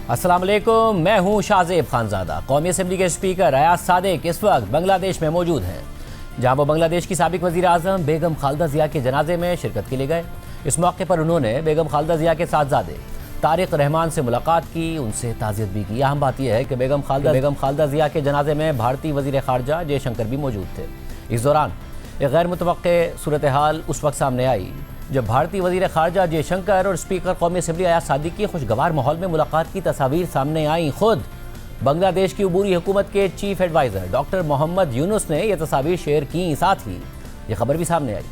अस्सलाम वालेकुम, मैं हूं शाहजेब खानजादा। कौमी असम्बली के स्पीकर अयाज सादिक इस वक्त बांग्लादेश में मौजूद हैं, जहां वो बांग्लादेश की साबिक वज़ीर आज़म बेगम खालिदा ज़िया के जनाजे में शिरकत के लिए गए। इस मौके पर उन्होंने बेगम खालिदा ज़िया के साथज़ादे तारिक रहमान से मुलाकात की, उनसे ताज़ियत भी की। अहम बात यह है कि बेगम खालिदा ज़िया के जनाजे में भारतीय वज़ीर ख़ारजा जयशंकर भी मौजूद थे। इस दौरान एक गैर मुतवक्के सूरत हाल उस वक्त सामने आई जब भारतीय वज़ीर ख़ारजा जयशंकर और स्पीकर कौमी असम्बली अयाज सादिक की खुशगवार माहौल में मुलाकात की तस्वीर सामने आई। खुद बांग्लादेश की अबूरी हुकूमत के chief adviser doctor Mohammad Yunus ने यह तस्वीर शेयर की। साथ ही ये खबर भी सामने आई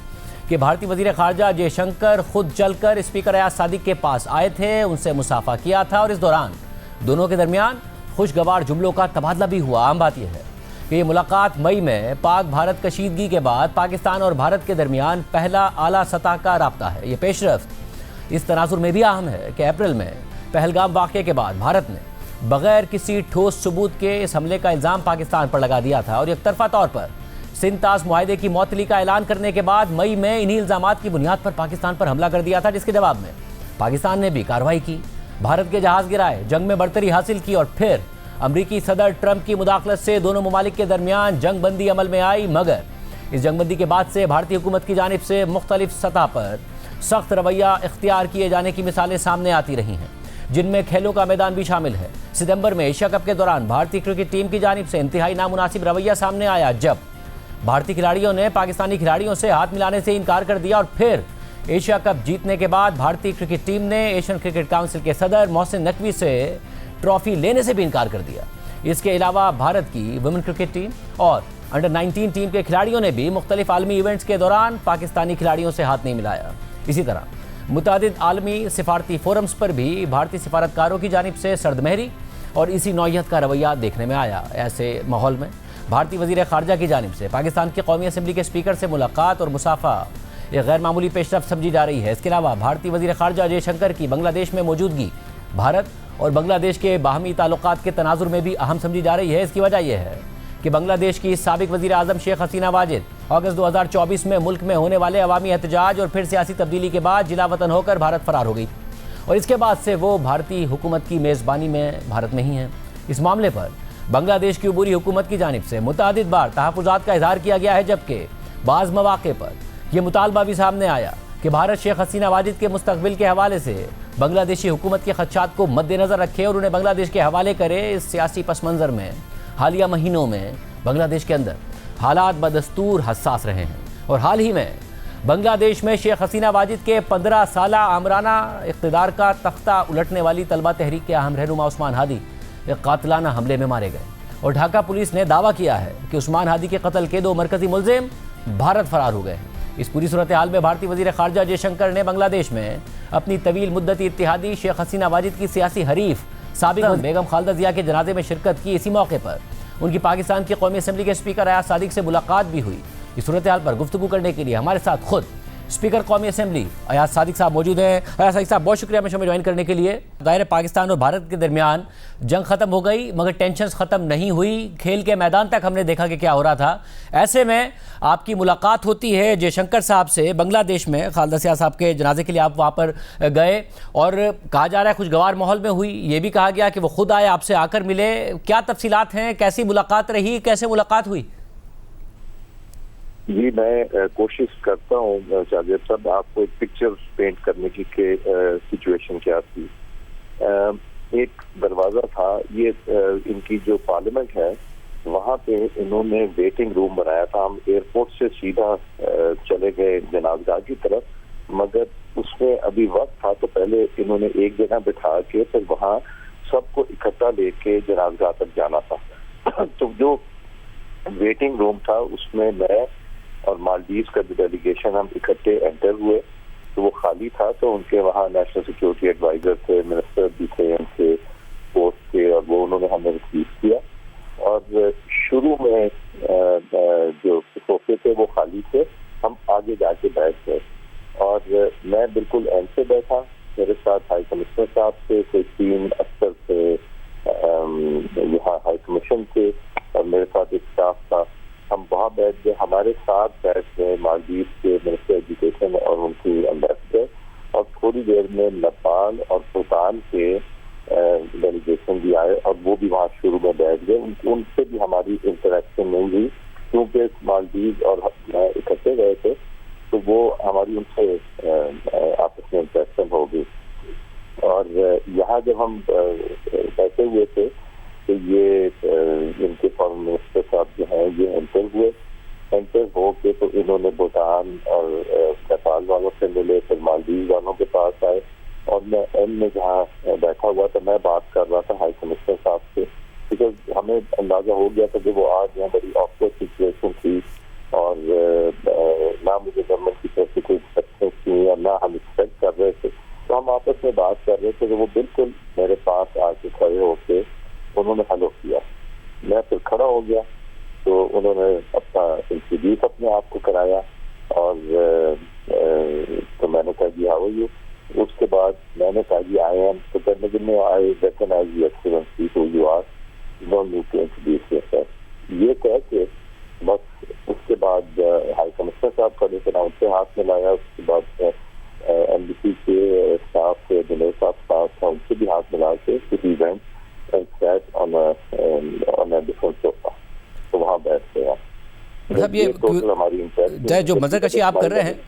कि भारतीय वज़ीर ख़ारजा जयशंकर खुद चलकर स्पीकर अयाज सादिक के पास आए थे, उनसे मुसाफा किया था और इस दौरान दोनों के दरमियान खुशगवार जुमलों का तबादला भी हुआ। आम बात यह है कि ये मुलाकात मई में पाक भारत कशीदगी के बाद पाकिस्तान और भारत के दरमियान पहला आला सतह का राब्ता है। ये पेशरफ्त इस तनाजुर में भी अहम है कि अप्रैल में पहलगाम वाक़े के बाद भारत ने बगैर किसी ठोस सबूत के इस हमले का इल्ज़ाम पाकिस्तान पर लगा दिया था और एकतरफा तौर पर सिंध तास मुआहदे की मअतली का ऐलान करने के बाद मई में इन्हीं इल्ज़ामात की बुनियाद पर पाकिस्तान पर हमला कर दिया था, जिसके जवाब में पाकिस्तान ने भी कार्रवाई की, भारत के जहाज़ गिराए, जंग में बढ़तरी हासिल की और फिर अमरीकी सदर ट्रंप की मुदाखलत से दोनों ममालिक के दरमियान जंगबंदी अमल में आई। मगर इस जंगबंदी के बाद से भारतीय हुकूमत की जानिब से मुख्तलिफ सतह पर सख्त रवैया इख्तियार किए जाने की मिसालें सामने आती रही हैं, जिनमें खेलों का मैदान भी शामिल है। सितंबर में एशिया कप के दौरान भारतीय क्रिकेट टीम की जानिब से इंतहाई नामुनासिब रवैया सामने आया, जब भारतीय खिलाड़ियों ने पाकिस्तानी खिलाड़ियों से हाथ मिलाने से इनकार कर दिया और फिर एशिया कप जीतने के बाद भारतीय क्रिकेट टीम ने एशियन क्रिकेट काउंसिल के सदर मोहसिन नकवी से ट्रॉफी लेने से भी इनकार कर दिया। इसके अलावा भारत की वुमेन क्रिकेट टीम और अंडर 19 टीम के खिलाड़ियों ने भी मुख्तलिफ आलमी इवेंट्स के दौरान पाकिस्तानी खिलाड़ियों से हाथ नहीं मिलाया। इसी तरह मुतादिद आलमी सिफारती फोरम्स पर भी भारतीय सिफारतकारों की जानिब से सर्दमहरी और इसी नौयत का रवैया देखने में आया। ऐसे माहौल में भारतीय वज़ीर ख़ारजा की जानिब से पाकिस्तान के कौमी असम्बली के स्पीकर से मुलाकात और मुसाफा एक गैर मामूली पेशरफ्त समझी जा रही है। इसके अलावा भारतीय वज़ीर ख़ारजा जयशंकर की बांग्लादेश में मौजूदगी भारत और बांग्लादेश के बाहमी ताल्लुकात के तनाजुर में भी अहम समझी जा रही है। इसकी वजह यह है कि बांग्लादेश की साबिक वज़ीर आज़म शेख हसीना वाजिद अगस्त 2024 में मुल्क में होने वाले अवामी एहतजाज और फिर सियासी तब्दीली के बाद जिला वतन होकर भारत फरार हो गई और इसके बाद से वो भारतीय हुकूमत की मेज़बानी में भारत में ही हैं। इस मामले पर बांग्लादेश की अबूरी हुकूमत की जानिब से मुतादिद बार तहफ़्फ़ुज़ात का इज़हार किया गया है, जबकि बाज़ मौक़े पर यह मुतालबा भी सामने आया कि भारत शेख हसीना वाजिद के मुस्तक़बिल के हवाले से बांग्लादेशी हुकूमत के खदशात को मद्देनज़र रखे और उन्हें बांग्लादेश के हवाले करे। इस सियासी पस मंज़र में हालिया महीनों में बांग्लादेश के अंदर हालात बदस्तूर हसास रहे हैं और हाल ही में बांग्लादेश में शेख हसीना वाजिद के 15 साला आमराना इक़्तिदार का तख्ता उलटने वाली तलबा तहरीक के अहम रहनुमा उस्मान हादी एक कातिलाना हमले में मारे गए और ढाका पुलिस ने दावा किया है कि उस्मान हादी के कत्ल के 2 मरकज़ी मुलज़िम भारत फरार हो गए हैं। इस पूरी सूरत हाल में भारतीय वज़ीर ख़ारजा जयशंकर ने बांग्लादेश में अपनी तवील मुद्दती इत्तिहादी शेख हसीना वाजिद की सियासी हरीफ साबिक बेगम खालिदा ज़िया के जनाजे में शिरकत की। इसी मौके पर उनकी पाकिस्तान की कौमी असम्बली के स्पीकर अयाज सादिक से मुलाकात भी हुई। इस सूरत हाल पर गुफ्तगू करने के लिए हमारे साथ खुद स्पीकर कौमी असम्बली अयाज सादिक साहब मौजूद हैं। अयाज सादिक साहब, बहुत शुक्रिया शो में ज्वाइन करने के लिए। दायरे पाकिस्तान और भारत के दरमियान जंग ख़त्म हो गई मगर टेंशन्स ख़त्म नहीं हुई, खेल के मैदान तक हमने देखा कि क्या हो रहा था। ऐसे में आपकी मुलाकात होती है जयशंकर साहब से बांग्लादेश में, खालिदा ज़िया साहब के जनाजे के लिए आप वहाँ पर गए और कहा जा रहा है खुशगवार माहौल में हुई। ये भी कहा गया कि वो खुद आए, आपसे आकर मिले। क्या तफसीलात हैं, कैसी मुलाकात रही, कैसे मुलाकात हुई? जी, मैं कोशिश करता हूँ शाहजेब साहब आपको एक पिक्चर पेंट करने की कि सिचुएशन क्या थी। एक दरवाज़ा था, ये इनकी जो पार्लियामेंट है वहाँ पे इन्होंने वेटिंग रूम बनाया था। हम एयरपोर्ट से सीधा चले गए जनाज़गाह की तरफ, मगर उसमें अभी वक्त था तो पहले इन्होंने एक जगह बिठा के फिर वहाँ सबको इकट्ठा लेके जनाज़गाह तक जाना था। तो जो वेटिंग रूम था उसमें मैं और मालदीव का जो डेलीगेशन हम इकट्ठे एंटर हुए तो वो खाली था। तो उनके वहाँ नेशनल सिक्योरिटी एडवाइजर थे, मिनिस्टर भी थे, उनके पोस्ट थे और वो उन्होंने हमें रिसीव किया। और शुरू में जो सोफे थे वो खाली थे, हम आगे जाके बैठ गए और मैं बिल्कुल एंड से बैठा। मेरे साथ हाई कमिश्नर साहब थे, कोई 3 अफसर थे यहाँ हाई कमीशन थे और मेरे साथ एक स्टाफ था। हम वहाँ बैठ गए, हमारे साथ बैठ गए मालदीव के मिनिस्टर एजुकेशन और उनकी एम्बेसडर और थोड़ी देर में नेपाल और भूटान के डेलीगेशन वो भी वहाँ शुरू में बैठ गए, उनसे भी हमारी इंटरेक्शन नहीं हुई क्योंकि मालदीव और इकट्ठे गए थे, तो वो हमारी उनसे आपस में इंटरेक्शन हो गई। और यहाँ जब हम बैठे हुए थे तो ये इनके फॉरेन मिनिस्टर साहब जो हैं ये एंटर हो के तो इन्होंने भूटान और नेपाल वालों से मिले, फिर मालदीव वालों के पास आए और मैं एम में जहाँ बैठा हुआ था मैं बात कर रहा था हाई कमिश्नर साहब से, बिकॉज हमें अंदाजा हो गया था कि वो आज यहाँ बड़ी ऑकवर्ड सिचुएशन थी और ना मुझे गवर्नमेंट की तरफ से कोई इंस्ट्रक्शन थी और ना हम एक्सपेक्ट कर रहे थे, तो हम आपस में बात कर रहे थे। तो वो बिल्कुल मेरे पास आके खड़े होके उन्होंने हेलो किया, मैं फिर खड़ा हो गया, तो उन्होंने अपना इंट्रोड्यूस अपने आप को कराया और तो मैंने कहा जी हाउ आर यू। उसके बाद मैंने कहा जी आई एम, तो कहने लगे I recognise you excellency who you are, don't need to introduce yourself. ये कह के बस उसके बाद हाई कमिश्नर साहब खड़े थे, उनसे हाथ मिलाया। उसके बाद एमबीसी के स्टाफ दिनेश साहब था, उनसे भी हाथ मिला के event and sat on a different sofa, तो वहाँ बैठ गए। मतलब ये जो मंजरकशी आप कर रहे हैं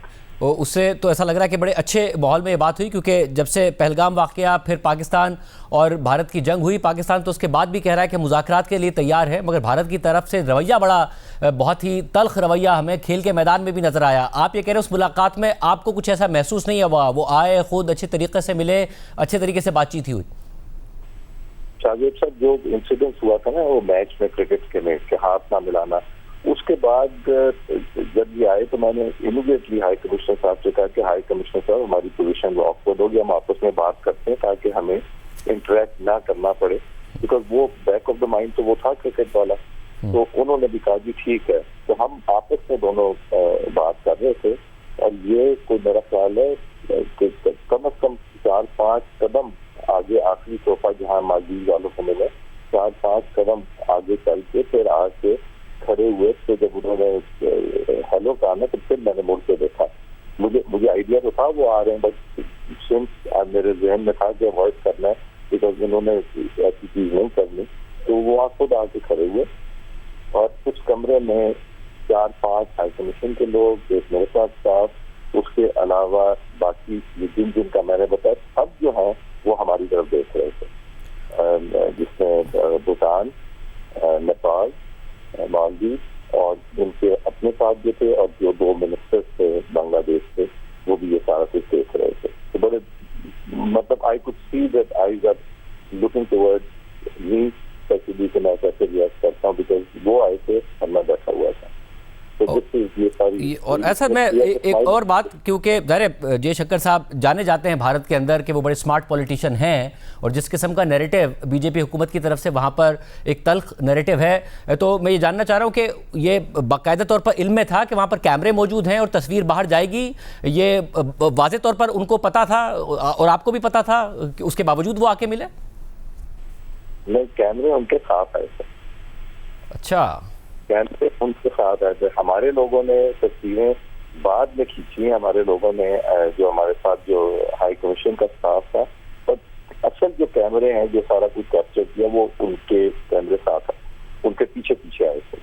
उससे तो ऐसा लग रहा है कि बड़े अच्छे माहौल में ये बात हुई, क्योंकि जब से पहलगाम वाक़या फिर पाकिस्तान और भारत की जंग हुई, पाकिस्तान तो उसके बाद भी कह रहा है कि मुज़ाकरात के लिए तैयार है, मगर भारत की तरफ से रवैया बहुत ही तल्ख रवैया हमें खेल के मैदान में भी नजर आया। आप ये कह रहे हैं उस मुलाकात में आपको कुछ ऐसा महसूस नहीं हुआ? वो आए, खुद अच्छे तरीके से मिले, अच्छे तरीके से बातचीत हुई? शाहजेब साहब, जो इंसिडेंट हुआ था ना वो मैच में, क्रिकेट के मैच के हाथ ना मिलाना, उसके बाद जब ये आए तो मैंने इमीडिएटली हाई कमिश्नर साहब से कहा कि हाई कमिश्नर साहब हमारी पोजीशन ऑकवर्ड होगी, हम आपस में बात करते हैं ताकि हमें इंटरेक्ट ना करना पड़े, बिकॉज वो बैक ऑफ द माइंड तो वो था क्रिकेट वाला। तो उन्होंने भी कहा जी ठीक है, तो हम आपस में दोनों बात कर रहे थे और ये कोई मेरा ख्याल है कि कम से कम 4-5 कदम आगे आखिरी तोहफा जहाँ मालदीव वालों को मिले, 4-5 कदम आगे चल के फिर आके खड़े हुए। तो जब उन्होंने हेलो कहा ना तो फिर मैंने मुड़ के देखा, मुझे आइडिया तो था वो आ रहे हैं, बट सिंस मेरे जहन में था कि अवॉइड करना है बिकॉज उन्होंने ऐसी चीज नहीं करनी, तो वो वहाँ खुद आके खड़े हुए और उस कमरे में 4-5 हाई कमीशन के लोग, एक मेरे साथ स्टाफ, उसके अलावा बाकी जिनका मैंने बताया सब जो है वो हमारी तरफ देख रहे थे, जिसमें भूटान, नेपाल, मालदीव और उनके अपने साथ जो थे और जो 2 मिनिस्टर्स थे बांग्लादेश से, वो भी ये सारा कुछ देख रहे थे। तो बड़े मतलब I could see that I were looking towards me, specially कि मैं कैसे रिएक्ट करता हूँ, बिकॉज वो आए थे और मैं बैठा हुआ था। और ऐसा मैं एक और बात, क्योंकि जयशंकर साहब जाने जाते हैं भारत के अंदर कि वो बड़े स्मार्ट पॉलिटिशियन हैं और जिस किस्म का नैरेटिव बीजेपी हुकूमत की तरफ से वहाँ पर एक तल्ख नैरेटिव है, तो मैं ये जानना चाह रहा हूँ कि ये बाकायदा तौर पर इल्म में था कि वहाँ पर कैमरे मौजूद हैं और तस्वीर बाहर जाएगी, ये वाज़े तौर पर उनको पता था और आपको भी पता था कि उसके बावजूद वो आके मिले? नहीं, कैमरे उनके साथ आए थे। अच्छा, कैमरे उनके साथ आए थे। हमारे लोगों ने तस्वीरें बाद में खींची, हमारे लोगों ने जो हमारे साथ जो हाई कमीशन का स्टाफ था, पर असल जो कैमरे हैं जो सारा कुछ कैप्चर किया वो उनके कैमरे साथ, उनके पीछे पीछे आए थे,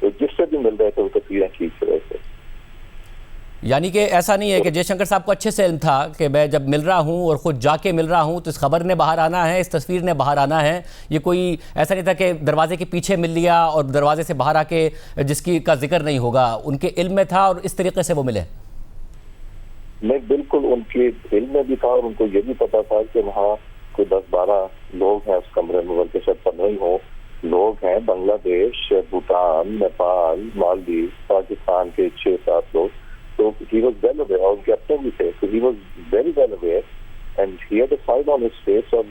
तो जिससे भी मिल रहे थे वो तस्वीरें खींच रहे थे। यानी कि ऐसा नहीं है कि जयशंकर साहब को अच्छे से इल्म था कि मैं जब मिल रहा हूं और खुद जाके मिल रहा हूं तो इस खबर ने बाहर आना है, इस तस्वीर ने बाहर आना है, ये कोई ऐसा नहीं था कि दरवाजे के पीछे मिल लिया और दरवाजे से बाहर आके जिसकी का जिक्र नहीं होगा, उनके इल्म में था और इस तरीके से वो मिले? नहीं, बिल्कुल उनके इल्म में भी था और उनको ये भी पता था कि वहाँ कोई 10-12 लोग हैं उस कमरे में, बल्कि शायद 15 ही हो लोग हैं, बांग्लादेश, भूटान, नेपाल, मालदीव, पाकिस्तान के 6-7 लोग। So he was well aware, और उनके अपने भी थे, so he was very well aware and he had a smile on his face और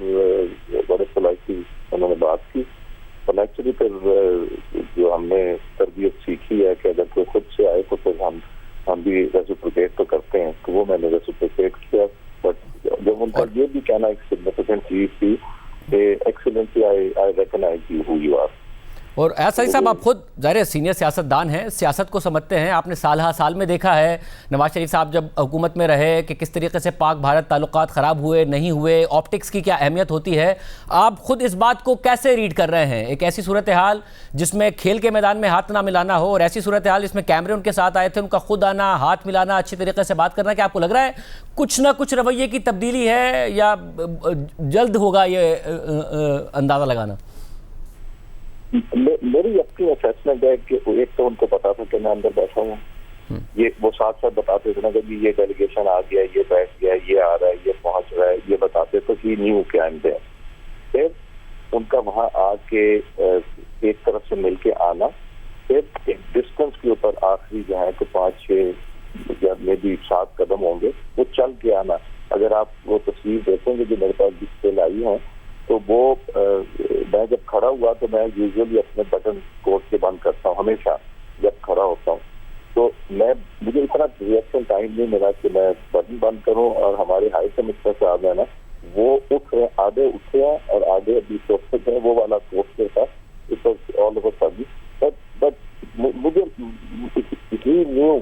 बड़े पोलाइटली उन्होंने बात की। और एक्चुअली फिर जो हमने तरबियत सीखी है कि अगर कोई खुद से आए तो फिर हम भी रेसिप्रोकेट तो करते हैं, तो वो मैंने रेसिप्रोकेट किया। बट जब उनका ये भी कहना एक सिग्निफिकेंट चीज थी कि excellency I recognise you who you are. और ऐसा ही साहब, आप खुद ज़ाहिर सीनियर सियासतदान हैं, सियासत को समझते हैं, आपने साल हा साल में देखा है नवाज शरीफ साहब जब हुकूमत में रहे कि किस तरीके से पाक भारत ताल्लुकात ख़राब हुए नहीं हुए, ऑप्टिक्स की क्या अहमियत होती है। आप खुद इस बात को कैसे रीड कर रहे हैं, एक ऐसी सूरत हाल जिसमें खेल के मैदान में हाथ ना मिलाना हो और ऐसी सूरत हाल जिसमें कैमरे उनके साथ आए थे, उनका खुद आना, हाथ मिलाना, अच्छी तरीके से बात करना, क्या आपको लग रहा है कुछ ना कुछ रवैये की तब्दीली है या जल्द होगा ये अंदाज़ा लगाना? मेरी अपनी असेसमेंट है कि एक तो उनको पता था कि मैं अंदर बैठा हूँ, ये वो साथ साथ बताते थे ना कि ये डेलीगेशन आ गया, ये बैठ गया, ये आ रहा है, ये पहुंच रहा है, ये बताते तो ही न्यू के आंदे। फिर उनका वहां आके एक तरफ से मिलके आना, फिर एक डिस्टेंस के ऊपर आखिरी जो है तो 5-6 या मे भी 7 कदम होंगे वो चल के आना। अगर आप वो तस्वीर देखेंगे जो मेरे पास डिस्प्ले आई है तो वो मैं जब खड़ा हुआ तो मैं यूजुअली अपने बटन कोट के बंद करता हूँ हमेशा जब खड़ा होता हूँ, तो मुझे इतना रिएक्शन टाइम नहीं मिला कि मैं बटन बंद करूँ। और हमारे हाई कमिश्नर साहब है ना, वो उठ रहे, आधे उठे हैं और आधे अभी सोचते हैं, वो वाला कोट के साथ इट वाज ऑल ओवर सभी, बट मुझे ही न्यू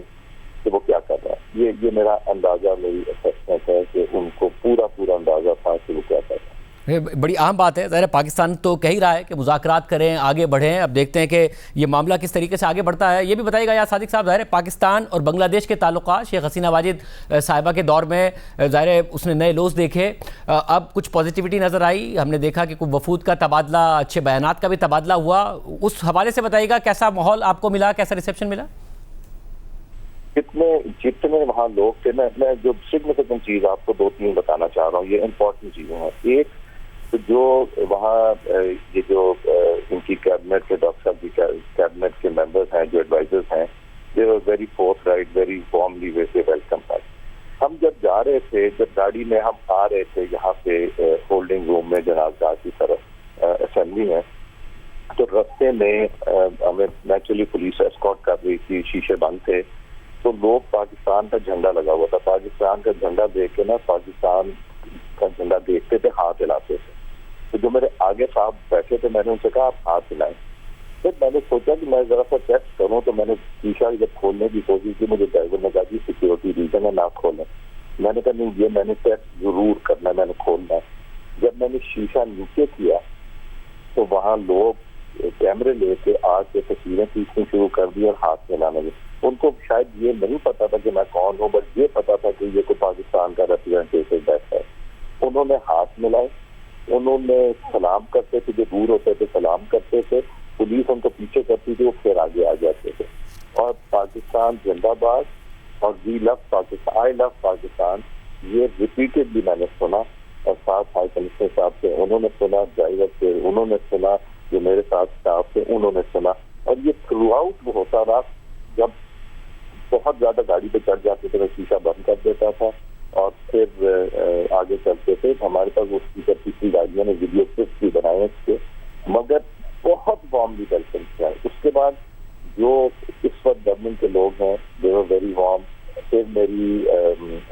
कि वो क्या कर रहा है। ये मेरा अंदाजा, मेरी असेसमेंट है कि उनको पूरा अंदाजा था कि वो क्या कर रहा है। ये बड़ी अहम बात है। ज़ाहिर पाकिस्तान तो कह ही रहा है कि मुज़ाकरात करें, आगे बढ़ें। अब देखते हैं कि ये मामला किस तरीके से आगे बढ़ता है। ये भी बताइएगा या सादिक साहब, ज़ाहिर पाकिस्तान और बांग्लादेश के ताल्लुकात शेख हसीना वाजिद साहिबा के दौर में ज़ाहिर उसने नए लोज देखे, अब कुछ पॉजिटिविटी नज़र आई, हमने देखा कि कुछ वफूद का तबादला, अच्छे बयानात का भी तबादला हुआ। उस हवाले से बताइएगा कैसा माहौल आपको मिला, कैसा रिसेप्शन मिला? जितने वहाँ लोग थे, मैं जो सिग्निफिकेंट चीज़ आपको 2-3 बताना चाह रहा हूँ, ये इम्पोर्टेंट चीज़ें हैं। एक तो जो वहाँ ये जो इनकी कैबिनेट के डॉक्टर साहब की कैबिनेट के मेंबर्स हैं, जो एडवाइजर्स हैं, they were very forthright, very warmly welcome us. हम जब जा रहे थे, जब गाड़ी में हम आ रहे थे यहाँ पे होल्डिंग रूम में जनाज़गाह की तरफ असेंबली में, तो रास्ते में हमें नेचुरली पुलिस एस्कॉर्ट कर रही थी, शीशे बंद थे, तो लोग पाकिस्तान का झंडा लगा हुआ था, पाकिस्तान का झंडा देख के ना पाकिस्तान का झंडा देखते थे, हाथ हिलाते थे। तो जो मेरे आगे साहब बैठे थे, मैंने उनसे कहा आप हाथ हिलाएं। फिर मैंने सोचा कि मैं जरा सा टेस्ट करूं, तो मैंने शीशा जब खोलने की कोशिश की, मुझे ड्राइवर ने कहा कि सिक्योरिटी रीजन है, ना खोलें। मैंने कहा नहीं, ये मैंने टेस्ट जरूर करना है, मैंने खोलना है। जब मैंने शीशा नीचे किया तो वहाँ लोग कैमरे लेके आके तस्वीरें खींचनी शुरू कर दी और हाथ मिलाने लगे। उनको शायद ये नहीं पता था कि मैं कौन हूँ, बट ये पता था कि ये कोई पाकिस्तान का रिप्रेजेंटेटिव बैठा है। उन्होंने हाथ मिलाए, उन्होंने सलाम करते थे, जो दूर होते थे सलाम करते थे, पुलिस उनको पीछे करती थी, वो फिर आगे आ जाते थे। और पाकिस्तान जिंदाबाद और we love Pakistan, I love Pakistan, ये रिपीटेडली मैंने सुना। और साथ हाई कमिश्नर साहब थे, उन्होंने सुना, ड्राइवर थे उन्होंने सुना, जो मेरे साथ स्टाफ थे उन्होंने सुना। और ये थ्रू आउट वो होता रहा। जब बहुत ज्यादा गाड़ी पे चढ़ जाते थे, मैं शीशा बंद कर देता था और फिर आगे चलते थे। हमारे पास वो स्पीकर तीसरी गाड़ियों ने वीडियो क्लिप्स भी बनाए इसके, मगर बहुत वार्मली वेलकम किया। उसके बाद जो इस वक्त गवर्नमेंट के लोग हैं, दे वर वेरी वार्म। फिर मेरी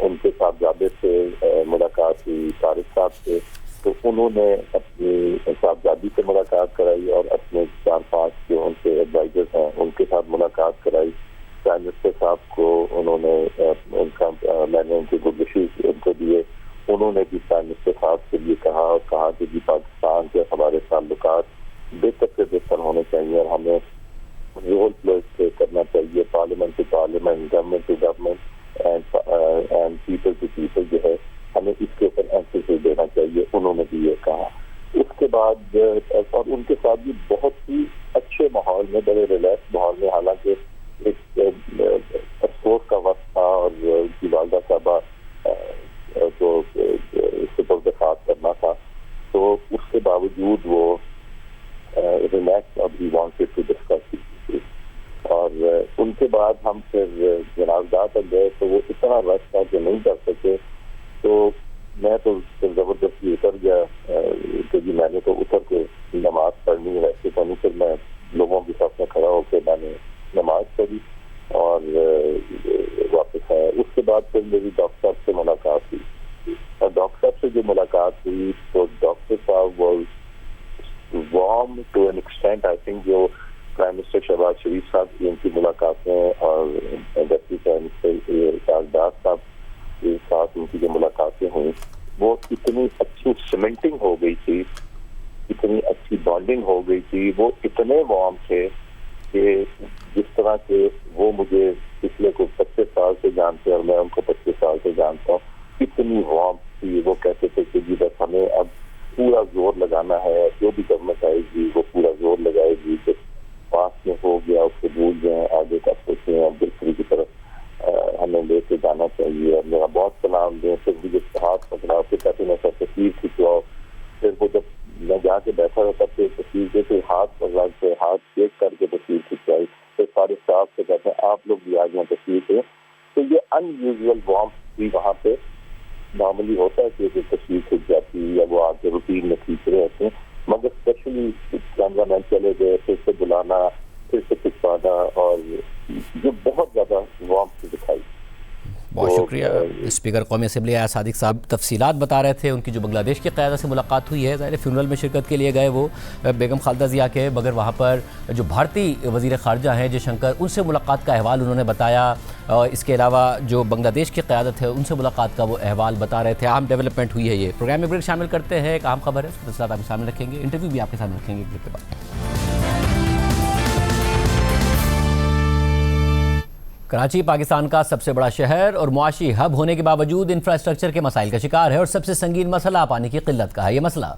उनके साथ जाबे से मुलाकात हुई, तारिक साहब से, तो उन्होंने अपनी साहबजादी से मुलाकात कराई और अपने 4-5 जो उनके एडवाइजर्स हैं उनके साथ मुलाकात कराई। प्राइम मिनिस्टर साहब को उन्होंने मैंने उनके गुड विशेस उनको दिए। उन्होंने भी प्राइम मिनिस्टर साहब से ये कहा कि जी पाकिस्तान के हमारे ताल्लुकात बेहतर से बेहतर होने चाहिए और हमें रोल प्ले करना चाहिए, parliament to parliament, government to government and people to people, जो है हमें इसके ऊपर एम्फेसिस देना चाहिए। उन्होंने भी ये कहा। उसके बाद और उनके साथ भी बहुत ही अच्छे माहौल में, बड़े रिलैक्स माहौल में, हालांकि एक अफसोस का वक्त था और उनकी वालदा साहबा को सुपुर्द-ए-खाक करना था, तो उसके बावजूद वो रिलैक्स और ही वांटेड टू डिस्कस। और उनके बाद हम फिर जनाज़गाह तक गए, तो वो इतना रश था कि नहीं कर सके। तो मैं तो फिर जबरदस्ती उतर गया कि जी मैंने तो उतर के नमाज पढ़नी है, वैसे तो नहीं। फिर मैं लोगों के साथ में खड़ा होकर मैंने नमाज पढ़ी और वापस आया। उसके बाद फिर मेरी डॉक्टर साहब से मुलाकात हुई और डॉक्टर साहब से जो मुलाकात हुई तो डॉक्टर साहब was warm to an extent incident I think जो प्राइम मिनिस्टर शहबाज शरीफ साहब की उनकी मुलाकातें और डिप्टी प्राइम मिनिस्टर दास साहब के साथ उनकी जो मुलाकातें हुई वो इतनी अच्छी सीमेंटिंग हो गई थी, इतनी अच्छी बॉन्डिंग हो गई थी, वो इतने वार्म थे कि जिस तरह के वो मुझे पिछले को 25 साल से जानते हैं और मैं उनको 25 साल से जानता हूँ, इतनी वार्म थी। वो कहते थे कि जी बस हमें अब पूरा जोर लगाना है, जो भी गवर्नमेंट आएगी वो पूरा जोर लगाएगी, जो पास में हो गया उसको भूल जाए, आगे का सोचें और बिल्कुल की तरफ हमें लेके जाना चाहिए। और मेरा बहुत सलाम दें। फिर मुझे हाथ पकड़ा, फिर कहते मैं तस्वीर खिंचवाओ। फिर वो जब मैं जाके बैठा रहता फिर तस्वीर के फिर हाथ पकड़ा के हाथ चेक करके तस्वीर खिंचवाई। फिर सारे स्टाफ से कहते हैं आप लोग भी आ जाए तस्वीर पे। तो ये अनयूजुअल वार्मथ भी वहाँ पे नॉर्मली होता है कि तस्वीर खिंच जाती है या वो आगे रूटीन में खींच रहे होते हैं, मगर स्पेशली कैमरा मैन चले गए, फिर से बुलाना, फिर से खिंचवाना और जो बहुत ज्यादा वार्मथ दिखाई। बहुत शुक्रिया। स्पीकर कौमी असेंबली आया सादिक साहब तफसीलात बता रहे थे उनकी जो बांग्लादेश की क़यादत से मुलाकात हुई है। ज़ाहिर फ्यूनरल में शिरकत के लिए गए वो बेगम खालदा ज़िया के, मगर वहाँ पर जो भारतीय वज़ीर ख़ारजा हैं जयशंकर, उनसे मुलाकात का अहवाल उन्होंने बताया। इसके अलावा जो बांग्लादेश की क़यादत है उनसे मुलाकात का वो अहवाल बता रहे थे। अहम डेवलपमेंट हुई है। ये प्रोग्राम में ब्रेक शामिल करते हैं, एक अहम खबर है, तफसीलात आपके सामने रखेंगे, इंटरव्यू भी आपके सामने रखेंगे ब्रेक के बाद। कराची पाकिस्तान का सबसे बड़ा शहर और मुआशी हब होने के बावजूद इंफ्रास्ट्रक्चर के मसाइल का शिकार है और सबसे संगीन मसला पानी की किल्लत का है। ये मसला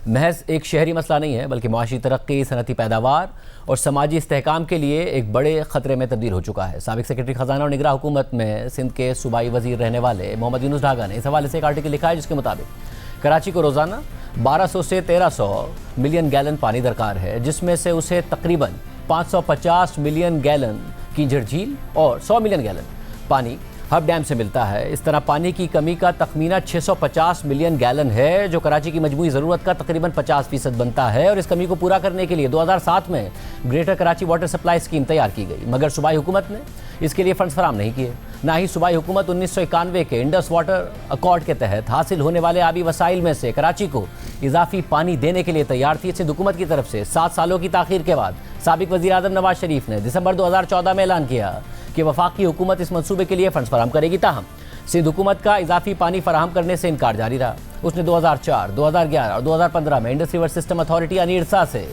महज एक शहरी मसला नहीं है, बल्कि मुआशी तरक्की, सनती पैदावार और समाजी इस्तेहकाम के लिए एक बड़े ख़तरे में तब्दील हो चुका है। साबिक सेक्रेटरी ख़जाना और निगरां हुकूमत में सिंध के सूबाई वज़ीर रहने वाले मोहम्मद यूनुस ढागा ने इस हवाले से एक आर्टिकल लिखा है, जिसके मुताबिक कराची को रोज़ाना 1200 से 1300 मिलियन गैलन पानी दरकार है, जिसमें से उसे तकरीबन 550 मिलियन गैलन कींझड़ झील और 100 मिलियन गैलन पानी हब डैम से मिलता है। इस तरह पानी की कमी का तखमीना 650 मिलियन गैलन है, जो कराची की मजमूई ज़रूरत का तकरीबन 50% बनता है। और इस कमी को पूरा करने के लिए 2007 में greater Karachi water supply scheme तैयार की गई, मगर सूबाई हुकूमत ने इसके लिए फंड्स फराम नहीं किए। ना ही सूबाई हुकूमत 1991 के इंडस वाटर अकॉर्ड के तहत हासिल होने वाले आबी वसाइल में से कराची को इजाफी पानी देने के लिए तैयार थी। सिंध हुकूमत की तरफ से 7 सालों की ताख़ीर के बाद साबिक वज़ीर आज़म नवाज शरीफ ने दिसंबर 2014 में ऐलान किया कि वफाकी हुकूमत इस मंसूबे के लिए फंड्स फराहम करेगी। ताहम सिंध हुकूमत का इजाफी पानी फराहम करने से इनकार जारी रहा। उसने 2004, 2011 और 2015 में इंडस रिवर सिस्टम अथॉरिटी यानी इरसा से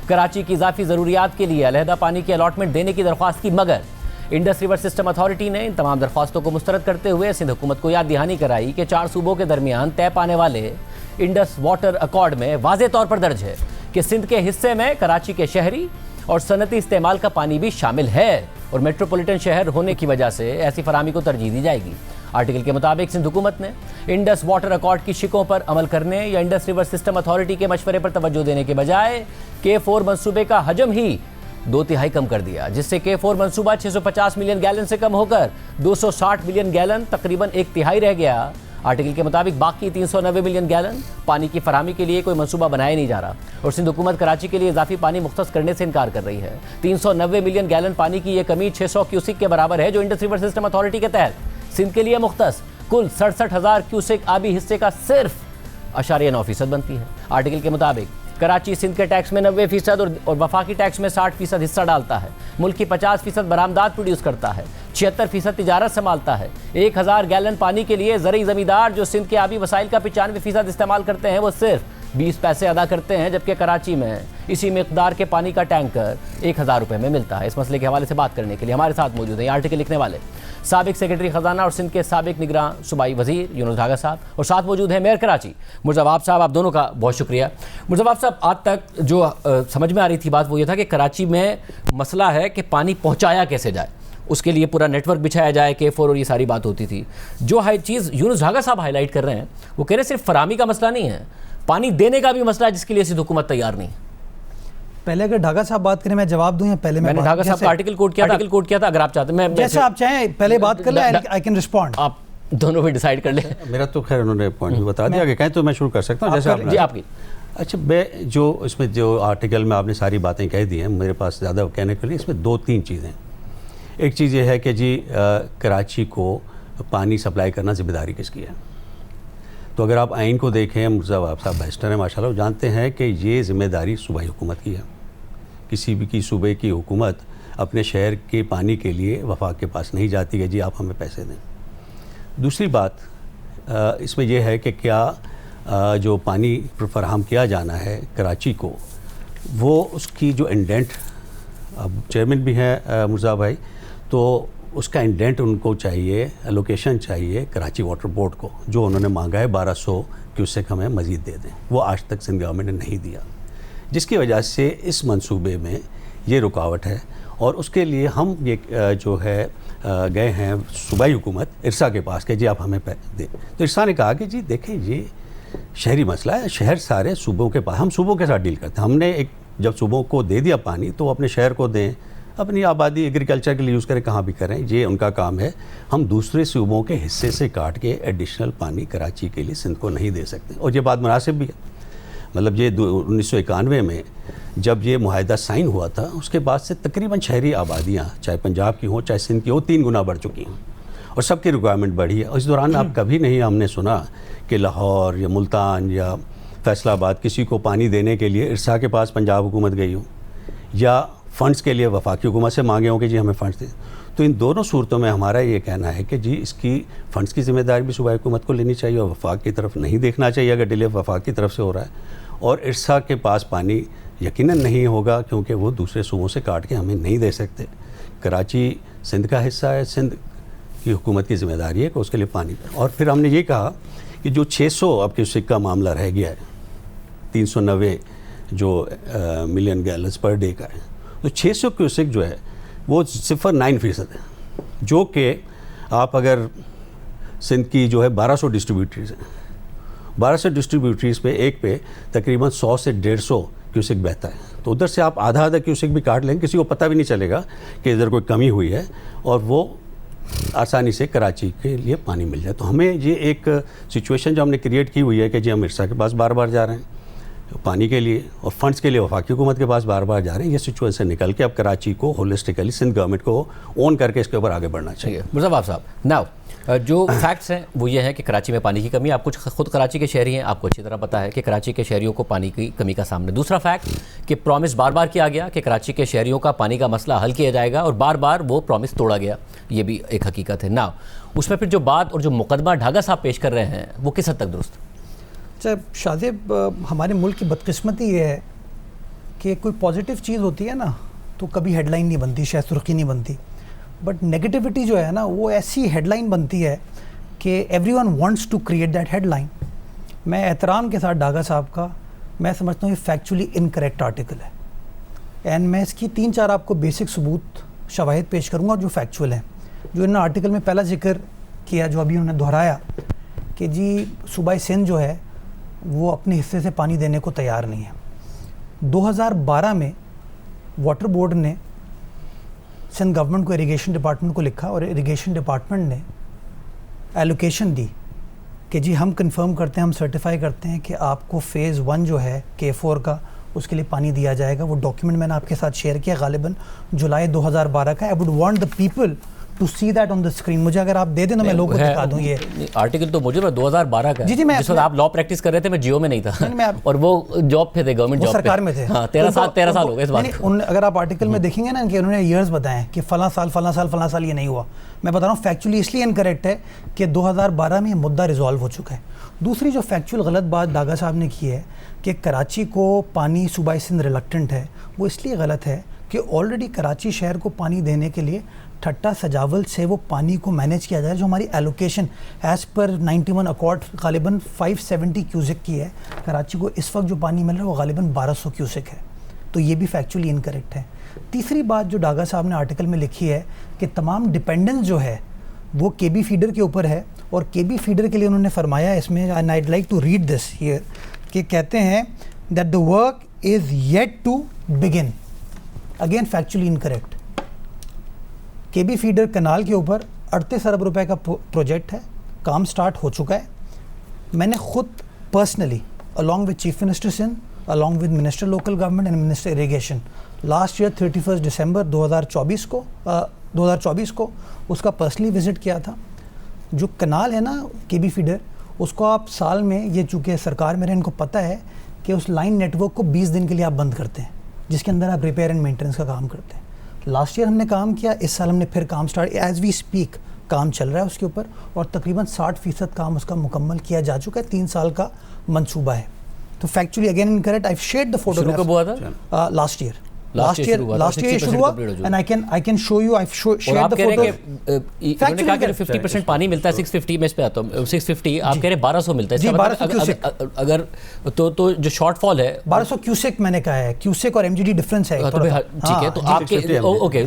कराची की इजाफी ज़रूरियात के लिए अलहदा पानी की अलॉटमेंट देने की दरख्वास्त की, मगर इंडस रिवर सिस्टम अथॉरिटी ने इन तमाम दरख्वास्तों को मुस्तरद करते हुए सिंध हुकूमत को याद दहानी कराई कि 4 सूबों के दरमियान तय पाने वाले इंडस वाटर अकॉर्ड में वाज़े तौर पर दर्ज है कि सिंध के हिस्से में कराची के शहरी और सनती इस्तेमाल का पानी भी शामिल है और मेट्रोपॉलिटन शहर होने की वजह से ऐसी फराहमी को तरजीह दी जाएगी। आर्टिकल के मुताबिक सिंध हुकूमत ने इंडस वाटर अकॉर्ड की शिकों पर अमल करने या इंडस रिवर सिस्टम अथॉरिटी के मशवरे पर तवज्जो देने के बजाय K4 मंसूबे का हजम ही 2/3 कम कर दिया, जिससे K4 मंसूबा 650 मिलियन गैलन से कम होकर 260 मिलियन गैलन तकरीबन 1/3 रह गया। आर्टिकल के मुताबिक बाकी 390 मिलियन गैलन पानी की फराहमी के लिए कोई मंसूबा बनाया नहीं जा रहा और सिंध हुकूमत कराची के लिए इजाफी पानी मुख्तस करने से इनकार कर रही है। 390 मिलियन गैलन पानी की यह कमी 600 क्यूसिक के बराबर है, जो इंडस रिवर सिस्टम अथॉरिटी के तहत सिंध के लिए मुख्तस कुल 67,000 क्यूसिक आबी हिस्से का सिर्फ 0.9% बनती है। आर्टिकल के मुताबिक कराची सिंध के टैक्स में 90% और वफाकी टैक्स में 60% हिस्सा डालता है। मुल्क की 50% बरामदात प्रोड्यूस करता है, 76% तिजारत संभालता है। 1000 गैलन पानी के लिए ज़रई ज़मींदार जो सिंध के आबी वसाइल का 95% इस्तेमाल करते हैं, वो सिर्फ 20 पैसे अदा करते हैं, जबकि कराची में इसी मिकदार के पानी का टैंकर 1000 रुपये में मिलता है। इस मसले के हवाले से बात करने के लिए हमारे साथ मौजूद है आर्टिकल लिखने वाले साबिक सेक्रेटरी ख़जाना और सिंध के साबिक निगरां सूबाई वज़ीर यूनुस ढागा साहब, और साथ मौजूद है मेयर कराची मुर्ज़ावाब साहब। आप दोनों का बहुत शुक्रिया। मुर्ज़ावाब साहब, आज तक जो समझ में आ रही थी बात वो ये था कि कराची में मसला है कि पानी पहुँचाया कैसे जाए, उसके लिए पूरा नेटवर्क बिछाया जाए, K4 और ये सारी बात होती थी। जो हाई चीज़ यूनुस ढागा साहब हाईलाइट कर रहे हैं वो कह रहे हैं सिर्फ फराहमी का मसला नहीं है, पानी देने का भी मसला है, जिसके लिए सिंध हुकूमत तैयार नहीं। पहले अगर ढागा साहब बात करें, मैं जवाब दूं या पहले मैंने ढागा साहब का आर्टिकल कोट किया था, अगर आप चाहते हैं जैसे आप चाहें पहले बात कर लें, आई कैन रिस्पॉन्ड। आप दोनों भी डिसाइड कर लें। मेरा तो खैर उन्होंने पॉइंट भी बता दिया कि कहें तो मैं शुरू कर सकता हूँ जैसे जी आपकी। अच्छा, मैं जो इसमें जो आर्टिकल में आपने सारी बातें कह दी हैं, मेरे पास ज़्यादा कहने के लिए इसमें 2-3 चीज़ें। एक चीज़ ये है कि जी कराची को पानी सप्लाई करना जिम्मेदारी किसकी है। तो अगर आप आइन को देखें, मुर्ज़ावाब साहब बैरिस्टर हैं माशाल्लाह, जानते हैं कि ये जिम्मेदारी सूबाई हुकूमत की है। किसी भी की सूबे की हुकूमत अपने शहर के पानी के लिए वफाक के पास नहीं जाती है जी आप हमें पैसे दें। दूसरी बात इसमें यह है कि क्या जो पानी फराहम किया जाना है कराची को, वो उसकी जो इंडेंट, अब चेयरमैन भी हैं मुर्जा भाई, तो उसका इंडेंट उनको चाहिए, एलोकेशन चाहिए कराची वाटर बोर्ड को, जो उन्होंने मांगा है 1200 क्यूसेक हमें मज़ीद दे दें। वो आज तक सिंध गवर्नमेंट ने नहीं दिया, जिसकी वजह से इस मंसूबे में ये रुकावट है। और उसके लिए हम ये जो है गए हैं सूबाई हुकूमत इरसा के पास कि जी आप हमें दें। तो इरसा ने कहा कि जी देखें ये शहरी मसला है, शहर सारे सूबों के पास, हम सूबों के साथ डील करते हैं। हमने जब सूबों को दे दिया पानी तो अपने शहर को दें, अपनी आबादी एग्रीकल्चर के लिए यूज़ करें, कहाँ भी करें, ये उनका काम है। हम दूसरे सूबों के हिस्से से काट के एडिशनल पानी कराची के लिए सिंध को नहीं दे सकते। और ये बात मुनासिब भी है। मतलब ये 1991 में जब ये मुआहदा साइन हुआ था, उसके बाद से तकरीबन शहरी आबादियाँ चाहे पंजाब की हों चाहे सिंध की हो 3 गुना बढ़ चुकी हैं और सबकी रिक्वायरमेंट बढ़ी है। इस दौरान आप कभी नहीं हमने सुना कि लाहौर या मुल्तान या फैसलाबाद किसी को पानी देने के लिए इरसा के पास पंजाब हुकूमत गई हो या फ़ंड्स के लिए वफाकी हुकूमत से मांगे हों कि जी हमें फ़ंड्स दें। तो इन दोनों सूरतों में हमारा ये कहना है कि जी इसकी फ़ंड्स की ज़िम्मेदारी भी सूबाई हुकूमत को लेनी चाहिए और वफाक की तरफ नहीं देखना चाहिए अगर डिले वफाक की तरफ से हो रहा है। और इरसा के पास पानी यकीनन नहीं होगा क्योंकि वो दूसरे सूबों से काट के हमें नहीं दे सकते। कराची सिंध का हिस्सा है, सिंध की हुकूमत की ज़िम्मेदारी है कि उसके लिए पानी। और फिर हमने ये कहा कि जो 600 अब क्यूसेक का मामला रह गया है, 390 जो मिलियन गैलन्स पर डे का है, तो 600 क्यूसेक जो है वो 0.9% है, जो कि आप अगर सिंध की जो है 1200 डिस्ट्रीब्यूटरीज हैं, 1200 डिस्ट्रीब्यूटरीज पे एक पे तकरीबन 100 से 150 क्यूसेक बहता है। तो उधर से आप आधा क्यूसेक भी काट लेंगे, किसी को पता भी नहीं चलेगा कि इधर कोई कमी हुई है और वो आसानी से कराची के लिए पानी मिल जाए। तो हमें ये एक सिचुएशन जो हमने क्रिएट की हुई है कि जी हम इरसा के पास बार बार जा रहे हैं पानी के लिए और फंड्स के लिए वफाकी हुकूमत के पास बार बार जा रहे हैं। ये सिचुएशन से निकल के अब कराची को होलिस्टिकली सिंध गवर्नमेंट को ओन करके इसके ऊपर आगे बढ़ना चाहिए। मुर्जा साहब, नाउ जो फैक्ट्स हैं वो ये है कि कराची में पानी की कमी, आप कुछ खुद कराची के शहरी हैं, आपको अच्छी तरह पता है कि कराची के शहरियों को पानी की कमी का सामना। दूसरा फैक्ट कि प्रॉमिस बार बार किया गया कि कराची के शहरियों का पानी का मसला हल किया जाएगा और बार बार वो प्रॉमिस तोड़ा गया, ये भी एक हकीकत है। ना उसमें फिर जो बात और जो मुकदमा ढागा साहब पेश कर रहे हैं वो किस हद तक दुरुस्त? अच्छा शादेब, हमारे मुल्क की बदकिस्मती ये है कि कोई पॉजिटिव चीज़ होती है ना तो कभी हेडलाइन नहीं बनती, शायद सुर्खी नहीं बनती, बट नेगेटिविटी जो है ना वो ऐसी हेडलाइन बनती है कि everyone wants to create that headline. मैं एहतराम के साथ ढागा साहब का, मैं समझता हूँ ये फैक्चुअली इनकरेक्ट आर्टिकल है एंड मैं इसकी 3-4 आपको बेसिक सबूत शवाहिद पेश करूँगा जो फैक्चुअल हैं। जो इन्होंने आर्टिकल में पहला जिक्र किया, जो अभी उन्होंने दोहराया कि जी सूबाई सिंध जो है वो अपने हिस्से से पानी देने को तैयार नहीं है। 2012 में वाटर बोर्ड ने सिंध गवर्नमेंट को, इरिगेशन डिपार्टमेंट को लिखा और इरिगेशन डिपार्टमेंट ने एलोकेशन दी कि जी हम कंफर्म करते हैं, हम सर्टिफाई करते हैं कि आपको फ़ेज़ 1 जो है K4 का, उसके लिए पानी दिया जाएगा। वो डॉक्यूमेंट मैंने आपके साथ शेयर किया, गालिबन जुलाई 2012 का। I would want the people to see that on the screen. मुझे अगर आप दे दें तो मैं लोगों को दिखा दूं। ये आर्टिकल तो मुझे 2012 का जी मैं जिस वक्त आप लॉ प्रैक्टिस कर रहे थे, मैं जियो में नहीं था और वो जॉब पे थे, गवर्नमेंट जॉब सरकार में थे। हाँ, 13 साल हो गए इस बात को। अगर आप आर्टिकल में देखेंगे ना कि उन्होंने ईयर्स बताएं कि फला साल ये नहीं हुआ। मैं बता रहा हूँ फैक्चुअली इसलिए इनकरेक्ट है कि 2012 में ये मुद्दा रिजॉल्व हो चुका है। दूसरी जो फैक्चुअल गलत बात ढागा साहब ने की है कि कराची को पानी सूबाई सिंध रिलक्टेंट है, वो इसलिए गलत है कि ऑलरेडी कराची शहर को पानी देने के लिए ठट्टा सजावल से वो पानी को मैनेज किया जाए। जो हमारी allocation as per 91 accord गालिबन 570 cusec की है, कराची को इस वक्त जो पानी मिल रहा है वो गालिबन 1200 क्यूसेक है। तो ये भी फैक्चुअली इनकरेक्ट है। तीसरी बात जो ढागा साहब ने आर्टिकल में लिखी है कि तमाम डिपेंडेंस जो है वो केबी फीडर के ऊपर है और केबी फीडर के लिए उन्होंने फरमाया इसमें, and I'd like to read this here, कि कहते हैं that the work is yet to begin. Again factually incorrect. KB feeder canal के ऊपर 38 अरब रुपए का प्रोजेक्ट है, काम स्टार्ट हो चुका है। मैंने खुद personally along with chief minister Sindh, along with minister local government and minister irrigation last year 31 दिसंबर 2024 को उसका पर्सनली विजिट किया था। जो कनाल है ना केबी फीडर, उसको आप साल में, ये चूँकि सरकार में रहे, इनको पता है कि उस लाइन नेटवर्क को 20 दिन के लिए आप बंद करते हैं। जिसके अंदर आप रिपेयर एंड मेंटेनेंस का काम करते हैं। लास्ट ईयर हमने काम किया, इस साल हमने फिर काम स्टार्ट, एज वी स्पीक काम चल रहा है उसके ऊपर, और तकरीबन 60% काम उसका मुकम्मल किया जा चुका है। 3 साल का मंसूबा है। तो factually again incorrect, I shared the photograph. शुरू कब हुआ था? लास्ट ईयर शुरू हुआ, and I can show you, I share the photo. इन्होंने कहा कि 50% पानी मिलता है 650 में, इस पे आता हूं 650, आप कह रहे 1200 मिलता है जी, 1200 क्यूसेक। अगर तो जो शॉर्टफॉल है 1200 क्यूसेक मैंने कहा है, क्यूसेक और एमजीडी डिफरेंस है। ठीक है, तो आपके ओके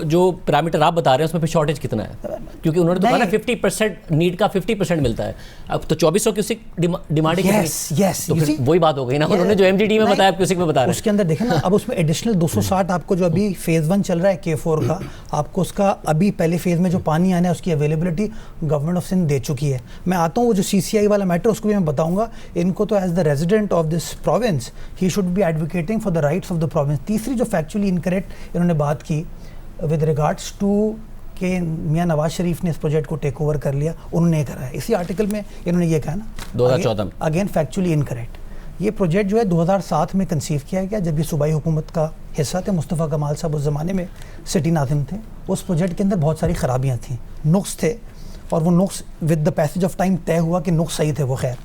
जो पैरामीटर आप बता रहे हैं उसमें फिर शॉर्टेज कितना है? क्योंकि उन्होंने तो कहा ना 50% नीड का 50% मिलता है, अब तो 2400 क्यूसेक डिमांड है। यस, तो फिर वही बात हो गई ना, उन्होंने जो एमजीडी में बताया क्यूसेक में बता रहे हैं। उसके अंदर देखें ना, अब उसमें एडिशनल 260 आपको जो अभी फेज 1 चल रहा है K4 का, आपको उसका अभी पहले फेज में जो पानी आना है उसकी अवेलेबिलिटी गवर्नमेंट ऑफ सिंध दे चुकी है। मैं आता हूँ वो जो CCI वाला मैटर उसको भी मैं बताऊंगा। इनको तो as the resident of this province he should be advocating for the rights of the province. तीसरी जो फैक्चुअली इनकरेक्ट इन्होंने बात की विद रिगार्ड्स टू कि मियाँ नवाज शरीफ ने इस प्रोजेक्ट को टेक ओवर कर लिया, उन्होंने करा है। इसी आर्टिकल में इन्होंने ये कहा ना 2014 अगेन फैक्चुअली इनकरेक्ट। ये प्रोजेक्ट जो है 2007 में कंसीव किया गया, जब ये सूबाई हुकूमत का हिस्सा थे। मुस्तफ़ा कमाल साहब उस ज़माने में सिटी नाज़िम थे। उस प्रोजेक्ट के अंदर बहुत सारी ख़राबियाँ थी, नुक्स थे, और वो नुक्स with the passage of time तय हुआ कि नुक्स सही थे वो। खैर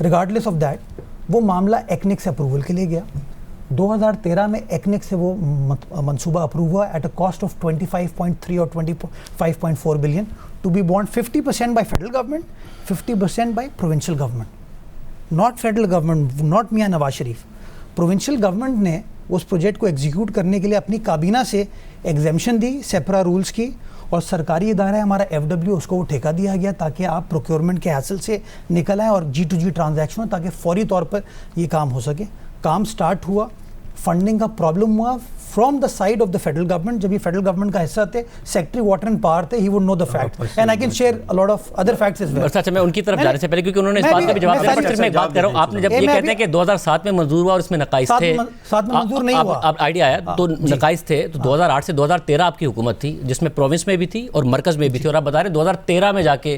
रिगार्डलेस ऑफ दैट वो मामला एक्निक से अप्रूवल के लिए गया। 2013 में एक्निक से वो मंसूबा अप्रूव हुआ एट अ कॉस्ट ऑफ 25.3 और 25.4 बिलियन टू बी बॉन्ड 50% by federal government, 50% by provincial government. Not federal government, not Mian Nawaz Sharif. Provincial government ने उस प्रोजेक्ट को एग्जीक्यूट करने के लिए अपनी काबीना से एग्जेम्पशन दी, सेपरा रूल्स की, और सरकारी इदारा है हमारा FW, उसको वो ठेका दिया गया ताकि आप प्रोक्योरमेंट के हासिल से निकल आएँ और G2G ट्रांजैक्शन हो, ताकि फौरी तौर पर ये काम हो सके। काम स्टार्ट हुआ, फंडिंग का प्रॉब्लम हुआ from the side of the federal government. जब ये फेडरल गवर्नमेंट का हिस्सा थे, सेक्रेटरी वाटर एंड पावर थे, he would know the fact and I can share a lot of other facts as well. अच्छा, मैं उनकी तरफ जाने से पहले, क्योंकि उन्होंने इस बात का भी जवाब दिया, पर सिर्फ मैं एक बात कर रहा हूं, आपने जब ये कहते हैं कि 2007 में मंजूर हुआ और इसमें नकाइस थे, साथ में मंजूर नहीं हुआ, अब आइडिया आया तो नकाइस थे, तो 2008 से 2013 आपकी हुकूमत थी, जिसमें प्रोविंस में भी थी और मरकज में भी थी, और आप बता रहे 2013 में जाके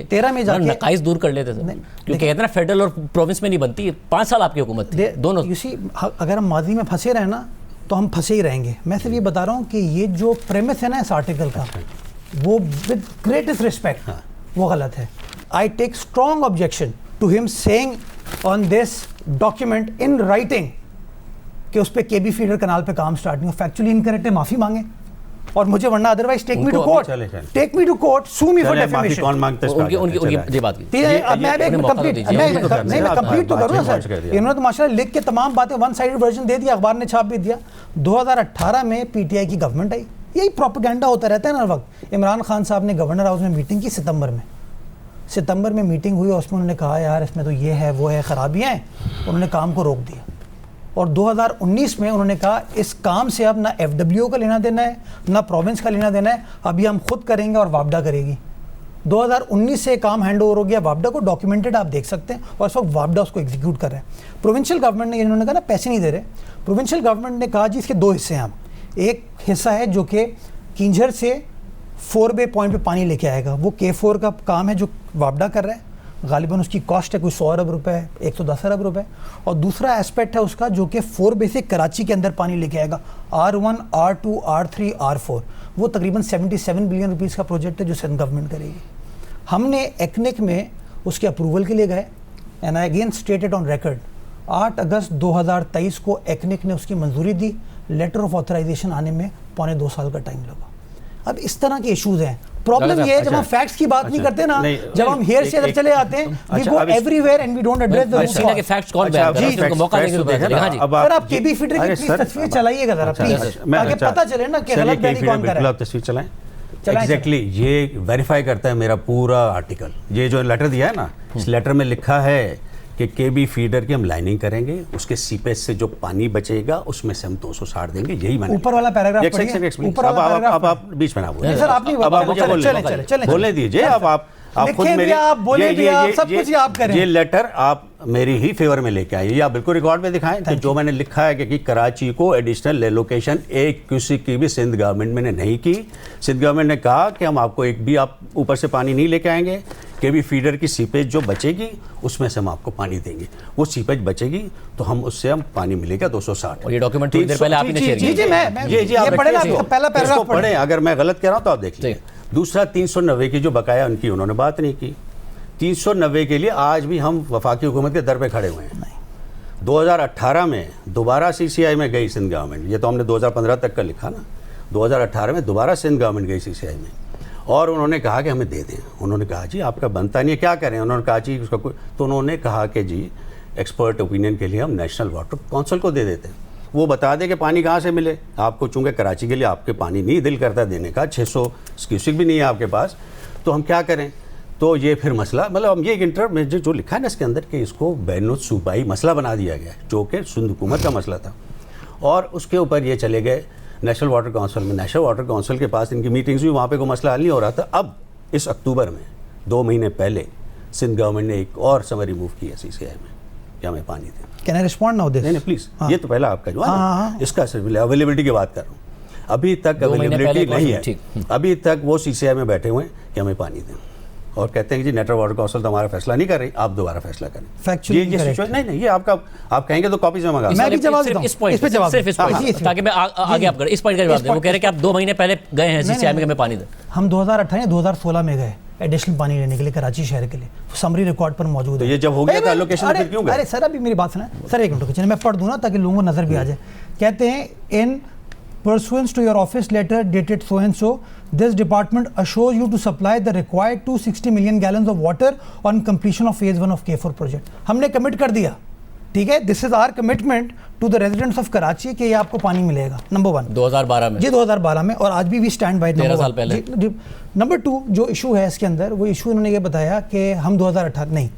नकाइस दूर कर लेते थे, क्योंकि कहते हैं फेडरल और प्रोविंस में नहीं बनती। 5 साल आपकी हुकूमत थी दोनों। अगर हम माजी में फंसे रहे ना तो हम फंसे ही रहेंगे। मैं सिर्फ ये बता रहा हूँ कि ये जो प्रेमिस है ना इस आर्टिकल का, वो विद ग्रेटेस्ट रिस्पेक्ट वो गलत है। I take strong objection to him saying on this document in writing कि उस पर KB फीडर कनाल पे काम स्टार्ट नहीं हो। फैक्चुअली इनकरेक्ट है, माफ़ी मांगे, और मुझे वरना otherwise take me to court, sue me for defamation. कौन मांगता है? उनकी बात की मैं कंप्लीट तो करूँ ना सर। इन्होंने तो माशाल्लाह लिख के तमाम बातें वन साइडेड वर्जन दे दिया, अखबार ने छाप भी दिया। 2018 में PTI की गवर्नमेंट आई। यही प्रोपेगेंडा होता रहता है ना हर वक्त। इमरान खान साहब ने गवर्नर हाउस में मीटिंग की सितंबर में मीटिंग हुई, और उसमें उन्होंने कहा यार इसमें तो ये है वो है, खराबियाँ हैं, उन्होंने काम को रोक दिया। और 2019 में उन्होंने कहा इस काम से अब ना FWO का लेना देना है, ना प्रोविंस का लेना देना है, अभी हम खुद करेंगे और वापडा करेगी। 2019 से काम हैंड ओवर हो गया वापडा को, डॉक्यूमेंटेड आप देख सकते हैं, और इस वक्त वापडा उसको एग्जीक्यूट कर रहे हैं। प्रोविंशियल गवर्नमेंट ने, इन्होंने कहा ना पैसे नहीं दे रहे, प्रोविंशियल गवर्नमेंट ने कहा जी इसके 2 हिस्से हैं। एक हिस्सा है जो कि किंझर से 4 बे पॉइंट पे पानी लेके आएगा, वो K4 का काम है जो वापडा कर रहा है। गालिबन उसकी कॉस्ट है कोई 100 अरब रुपए, 110 अरब रुपए। और दूसरा एस्पेक्ट है उसका जो कि 4 बे से कराची के अंदर पानी लेके आएगा, R1, R2, R3, R4। वो तकरीबन 77 बिलियन रुपीज़ का प्रोजेक्ट है जो सिंध गवर्नमेंट करेगी। हमने एक्निक में उसके अप्रूवल के लिए गए, and I again stated on record 8 अगस्त 2023 को एक्निक ने उसकी मंजूरी दी। लेटर ऑफ ऑथराइजेशन आने में 1.25 साल का टाइम लगा। अब इस तरह के इश्यूज हैं। प्रॉब्लम ये है जब हम फैक्ट्स की बात नहीं करते ना, जब हम हेयर से चले आते हैं, we go everywhere and we don't address the root के फैक्ट्स। कौन बयान कर रहा है? उनको मौका देंगे तो बयान करेंगे। हां जी सर, आप KB फीडर की प्लीज तस्वीर चलाइएगा जरा प्लीज, ताकि पता चले ना कि गलत बयानी कौन कर रहा है। आप तस्वीर चलाएं। एग्जैक्टली ये वेरीफाई करता है मेरा पूरा आर्टिकल। ये जो लेटर दिया है ना, इस लेटर में लिखा है कि KB फीडर की हम लाइनिंग करेंगे, उसके सीपेज से जो पानी बचेगा उसमें से हम 260 देंगे। यही मैंने ऊपर वाला पैराग्राफ पढ़िए। ऊपर वाला पैराग्राफ अब आप बीच में ना बोलिए सर, आप नहीं अब आप मुझे बोलने दीजिए। अब आप खुद मेरे आप बोले भी, आप सब कुछ आप करें। ये लेटर आप मेरी ही फेवर में लेके आइए, आप बिल्कुल रिकॉर्ड में दिखाएं कि जो मैंने लिखा है कि कराची को एडिशनल एलोकेशन एक क्यूसी की भी सिंध गवर्नमेंट ने नहीं की। सिंध गवर्नमेंट ने कहा कि हम आपको एक भी आप ऊपर से पानी नहीं लेके आएंगे। केवी फीडर की सीपेज जो बचेगी उसमें से हम आपको पानी देंगे, वो सीपेज बचेगी तो हम उससे हम पानी मिलेगा 260। और ये डॉक्यूमेंट थोड़ी देर पहले आपने शेयर किया। जी मैं जी आप पढ़े ना, रखिए, पहला पैराग्राफ इसको पढ़ें, अगर मैं गलत कह रहा हूं तो आप देख लीजिए। दूसरा 390 की जो बकाया उनकी उन्होंने बात नहीं की। 390 के लिए आज भी हम वफाकी हुकूमत के दर पे खड़े हुए हैं। 2018 में दोबारा CCI में गई सिंध गवर्नमेंट, ये तो हमने 2015 तक का लिखा ना, 2018 में दोबारा सिंध गवर्नमेंट गई CCI में और उन्होंने कहा कि हमें दे दें। उन्होंने कहा जी आपका बनता नहीं है, क्या करें? उन्होंने कहा जी उसका कोई, तो उन्होंने कहा कि जी एक्सपर्ट ओपिनियन के लिए हम नेशनल वाटर काउंसिल को दे देते हैं, वो बता दे कि पानी कहाँ से मिले आपको। चूँकि कराची के लिए आपके पानी नहीं दिल करता देने का, 600 क्यूसेक भी नहीं है आपके पास, तो हम क्या करें? तो ये फिर मसला, मतलब हम ये एक इंटर में जो लिखा है ना इसके अंदर कि इसको बैनुल सूबाई मसला बना दिया गया, जो कि सिंध हुकूमत का मसला था। और उसके ऊपर ये चले गए नेशनल वाटर काउंसिल में। नेशनल वाटर काउंसिल के पास इनकी मीटिंग्स हुई, वहाँ पे कोई मसला हल नहीं हो रहा था। अब इस अक्टूबर में 2 महीने पहले सिंध गवर्नमेंट ने एक और समरी मूव की है CCI में कि हमें पानी दें। Can I respond now this? नहीं प्लीज, ये तो पहला आपका जो है इसका सिर्फ अवेलेबिलिटी की बात कर रहा हूँ। अभी तक अवेलेबिलिटी नहीं है, अभी तक वो CCI में बैठे हुए हैं कि हमें पानी दें और कहते हैं कि जी नेशनल वाटर काउंसिल तो हमारा फैसला नहीं कर रही, आप दोबारा फैसला करें। फैक्चुअली ये सिचुएशन नहीं, ये आपका आप कहेंगे तो कॉपीज में मंगा। मैं भी जवाब देता हूं, इस पॉइंट पे जवाब, सिर्फ इस पॉइंट, ताकि मैं आगे आप करें इस पॉइंट का जवाब दें। वो कह रहे हैं कि आप 2 महीने पहले गए हैं CCI में कि हमें पानी दें। हम 2018 2016 में गए एडिशनल पानी लेने के लिए कराची शहर के लिए, समरी रिकॉर्ड पर मौजूद है। ये जब हो गया था एलोकेशन फिर क्यों गए? अरे सर अभी मेरी बात सुना सर, एक मिनट मैं पढ़ दूं ना ताकि लोगों को नजर भी आ जाए। कहते हैं इन pursuant to your office letter dated so and so, this department assures you to supply the required 260 million gallons of water on completion of phase 1 of K4 project। हमने कमिट कर दिया, ठीक है, this is our commitment to the residents of Karachi कि ये आपको पानी मिलेगा। नंबर 1 2012 में, जी 2012 में, और आज भी वी स्टैंड बाय। 13 साल पहले। नंबर 2 जो इशू है इसके अंदर, वो इशू इन्होंने ये बताया कि हम 2018 नहीं,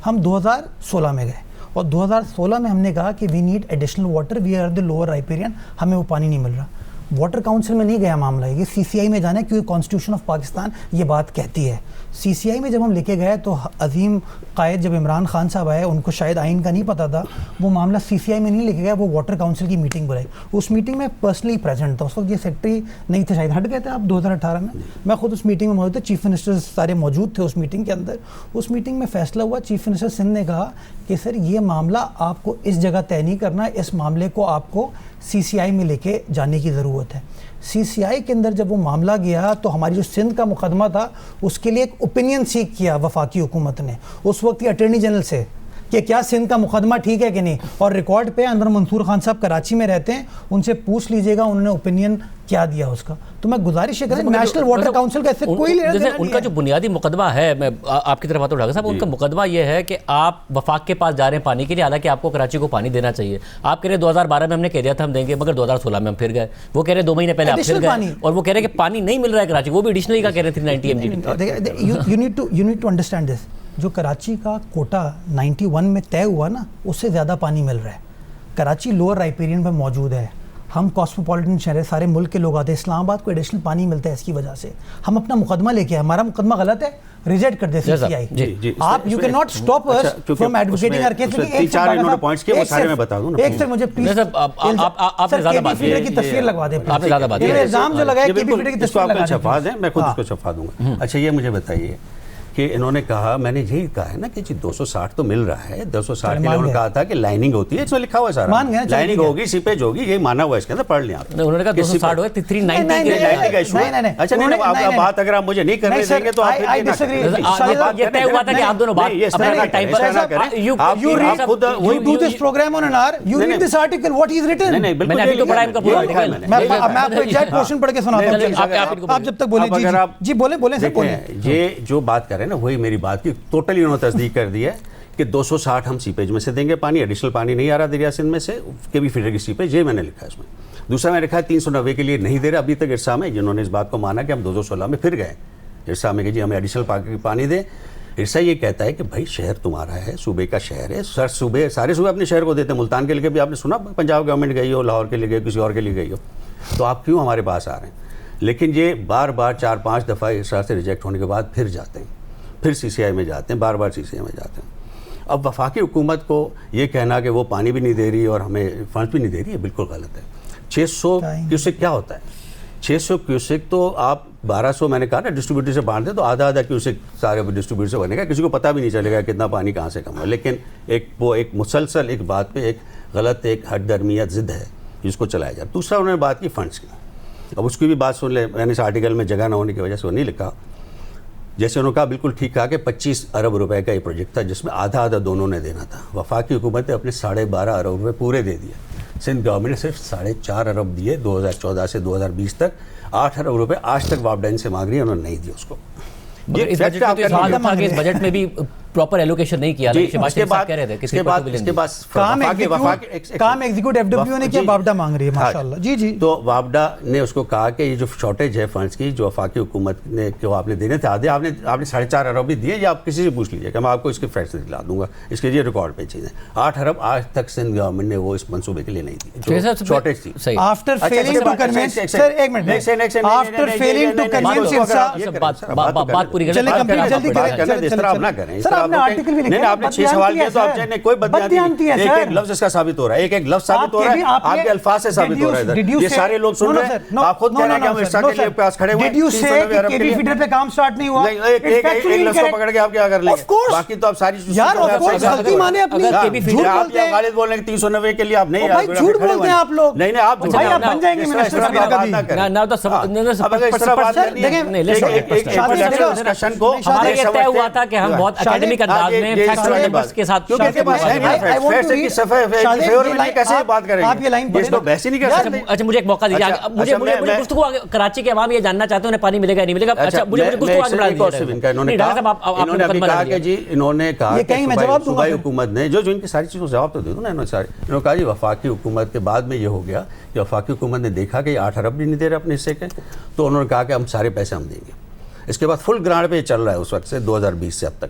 हम 2016 में गए और 2016 में हमने कहा कि we need additional water, we are the lower riparian, हमें वो पानी नहीं मिल रहा। वाटर काउंसिल में नहीं गया मामला, ये CCI में जाना है क्योंकि कॉन्स्टिट्यूशन ऑफ पाकिस्तान ये बात कहती है। CCI में जब हम लेके गए तो अजीम कायद जब इमरान खान साहब आए, उनको शायद आइन का नहीं पता था, वो मामला CCI में नहीं लेके गया, वो वाटर काउंसिल की मीटिंग बुलाई। उस मीटिंग में पर्सनली प्रेजेंट था, उस वक्त ये सेक्रेटरी नहीं थे, शायद हट गए थे आप 2018 में। मैं खुद उस मीटिंग में मौजूद था, चीफ मिनिस्टर सारे मौजूद थे उस मीटिंग के अंदर। उस मीटिंग में फैसला हुआ, चीफ मिनिस्टर सिंध ने कहा कि सर ये मामला आपको इस जगह तय नहीं करना, इस मामले को आपको CCI में लेके जाने की ज़रूरत है। CCI के अंदर जब वो मामला गया तो हमारी जो सिंध का मुकदमा था उसके लिए एक ओपिनियन सीख किया वफाकी हुकूमत ने उस वक्त की अटॉर्नी जनरल से कि क्या सिंध का मुकदमा ठीक है कि नहीं। और रिकॉर्ड पे अंदर मंसूर खान साहब कराची में रहते हैं, उनसे पूछ लीजिएगा उन्होंने ओपिनियन क्या दिया उसका। तो मैं गुजारिश करें नेशनल वाटर काउंसिल का इससे कोई लेना देना नहीं है। उनका जो बुनियादी मुकदमा है, मैं आपकी तरफ आता हूं साहब, उनका मुकदमा ये है कि आप वफाक के पास जा रहे हैं पानी के लिए, हालांकि आपको कराची को पानी देना चाहिए। आप कह रहे 2012 में हमने कह दिया था हम देंगे, मगर 2016 में हम फिर गए। वो कह रहे 2 महीने पहले आप फिर गए और वो कह रहे कि पानी नहीं मिल रहा है कराची, वो भी एडिशनली का कह रहे 390 MGD। You need to understand this, जो कराची का कोटा 91 में तय हुआ ना, उससे ज़्यादा पानी मिल रहा है। कराची लोअर राइपेरियन पर मौजूद है, हम कॉस्मोपॉलिटन शहर है, सारे मुल्क के लोग आते हैं, इस्लामाबाद को एडिशनल पानी मिलता है, इसकी वजह से हम अपना मुकदमा लेके आए। हमारा मुकदमा गलत है, रिजेक्ट कर दे CCI। आप you can not stop us from advocating our case. एक चार पॉइंट्स के वो सारे मैं बता दूं ना। एक सर मुझे प्लीज आपने ज़्यादा बात की तस्वीर लगवा दें, आपने ज़्यादा बात ये इल्जाम जो लगाया कि की तस्वीर लगा छपा दें, मैं खुद उसको छपा दूंगा। अच्छा ये मुझे बताइए कि इन्होंने कहा, मैंने यही कहा है ना कि जी 260 तो मिल रहा है, 260 के लिए उन्होंने कहा था कि लाइनिंग होती है, इसमें लिखा हुआ है सारा, लाइनिंग होगी, सीपेज होगी, यही माना हुआ है इसके अंदर, पढ़ लिया आप। उन्होंने कहा 260 हुआ, 390 का इशू है। अच्छा नहीं, आप बात अगर आप मुझे नहीं करने देंगे तो आप ये तय हुआ था कि आप दोनों बात अपना टाइम पर you do this program on an hour, you read this article, what is written। मैंने अभी तो पढ़ा इनका पूरा आर्टिकल। मैं आपको एग्जैक्ट क्वेश्चन पढ़ के सुनाता हूं, आप जब तक बोले जी बोले सर बोले। ये जो बात कर रहे हैं ना, वही मेरी बात की टोटली उन्होंने तस्दीक कर दी है कि 260 हम सीपेज में से देंगे पानी, एडिशनल पानी नहीं आ रहा दरिया सिंध में से, केवी फीडर की सीपेज, ये मैंने लिखा है इसमें। दूसरा मैंने लिखा है 390 के लिए नहीं दे रहे अभी तक इरसा में, जिन्होंने इस बात को माना कि हम 2016 में फिर गए इरसा में कि जी हमें एडिशनल पानी दे। इरसा ये कहता है कि भाई शहर तुम्हारा है, सूबे का शहर है, सर सूबे सारे सूबे अपने शहर को देते हैं। मुल्तान के लिए भी आपने सुना पंजाब गवर्नमेंट गई हो, लाहौर के लिए गई, किसी और के लिए गई हो, तो आप क्यों हमारे पास आ रहे हैं? लेकिन ये बार बार 4-5 दफ़ा इरसा से रिजेक्ट होने के बाद फिर जाते हैं, फिर CCI में जाते हैं, बार बार CCI में जाते हैं। अब वफाकी हुकूमत को ये कहना कि वो पानी भी नहीं दे रही और हमें फंड भी नहीं दे रही है, बिल्कुल गलत है। 600 क्यूसेक क्या होता है? 600 क्यूसेक तो आप 1200 मैंने कहा ना डिस्ट्रीब्यूटर से बांट दें तो आधा आधा क्यूसेक सारे डिस्ट्रीब्यूटर से बनेगा, किसी को पता भी नहीं चलेगा कितना पानी कहाँ से कम है। लेकिन एक मुसलसल एक बात पे एक गलत एक हद दरमिया ज़िद है जिसको चलाया जाए। दूसरा उन्होंने बात की फंड्स की, अब उसकी भी बात सुन ले। मैंने इस आर्टिकल में जगह ना होने की वजह से वो नहीं लिखा। जैसे उन्होंने कहा बिल्कुल ठीक कहा कि 25 अरब रुपए का ये प्रोजेक्ट था जिसमें आधा आधा दोनों ने देना था। वफाकी हुकूमत ने अपने 12.5 अरब रुपए पूरे दे दिए। सिंध गवर्नमेंट ने सिर्फ 4.5 अरब दिए 2014 से 2020 तक। 8 अरब रुपए आज तक वापडाइन से मांग रही है, उन्होंने नहीं दिए उसको। इस बजट में भी प्रॉपर एलोकेशन नहीं किया। काम एग्जीक्यूटिव एफडब्ल्यू ने किया, वापडा मांग रही है माशाल्लाह। जी जी, तो वापडा ने उसको कहा कि ये जो शॉर्टेज है फंड्स की जो वफाकी हुकूमत ने क्यों आपने देने थे आधे, आपने 4.5 अरब भी दिए, या आप किसी से पूछ लीजिए कि मैं आपको इसके फैक्ट्स दिला दूंगा, इसके लिए रिकॉर्ड पे चीज़ें। 8 अरब आज तक सिंध गवर्नमेंट ने वो इस मंसूबे के लिए नहीं दी जो शॉर्टेज थी। After failing to convince, sir एक minute, after failing to convince बात पूरी चलिए कंप्लीट जल्दी करें। इस तरह आप ना करें। सर आपने आर्टिकल भी लिखा, आपने 6 सवाल किए तो आप चाहे कोई बदयांती है, एक लफ्ज इसका साबित हो रहा है, एक लफ्ज साबित हो रहा है, आपके अल्फाज से साबित हो रहा है। ये सारे लोग सुन रहे हैं, आप खुद कह रहे हैं कि हम इर्शा के लिए पास खड़े हुए हैं। डिड यू से केबी फीडर पे काम स्टार्ट नहीं हुआ? एक लफ्ज को पकड़ के आप क्या कर लेंगे? बाकी तो आप सारी यार ऑफ कोर्स गलती माने अपनी, झूठ बोलते हैं। खालिद बोल रहे हैं 390 के लिए आप नहीं, भाई झूठ बोलते हैं आप लोग। नहीं आप भाई आप बन जाएंगे मिनिस्टर कभी ना ना तो डिस्कशन को हमारा ये तय हुआ था कि हम बहुत एकेडमिक अंदाज में फैक्चुअल नंबर्स के साथ कैसे बात करेंगे? आप ये लाइन पढ़ें, इसको बहस ही नहीं कर सकते। अच्छा मुझे एक मौका दीजिए, मुझे गुफ्तगू कराची के अवाम ये जानना चाहते हैं उन्हें पानी मिलेगा नहीं मिलेगा। अच्छा मुझे गुफ्तगू आगे बढ़ा दीजिए। इन्होंने कहा कि जी इन्होंने कहा कि सूबाई हुकूमत ने जो इनकी सारी चीज़ों जवाब तो दे दो ना, इन्होंने कहा जी वफाकी हुकूमत के बाद में ये हो गया कि वफाकी हुकूमत ने देखा कि 8 अरब भी नहीं दे रहे अपने हिस्से के, तो उन्होंने कहा कि हम सारे पैसे हम देंगे। इसके बाद फुल ग्रांट पे चल रहा है उस वक्त से 2020 से अब तक।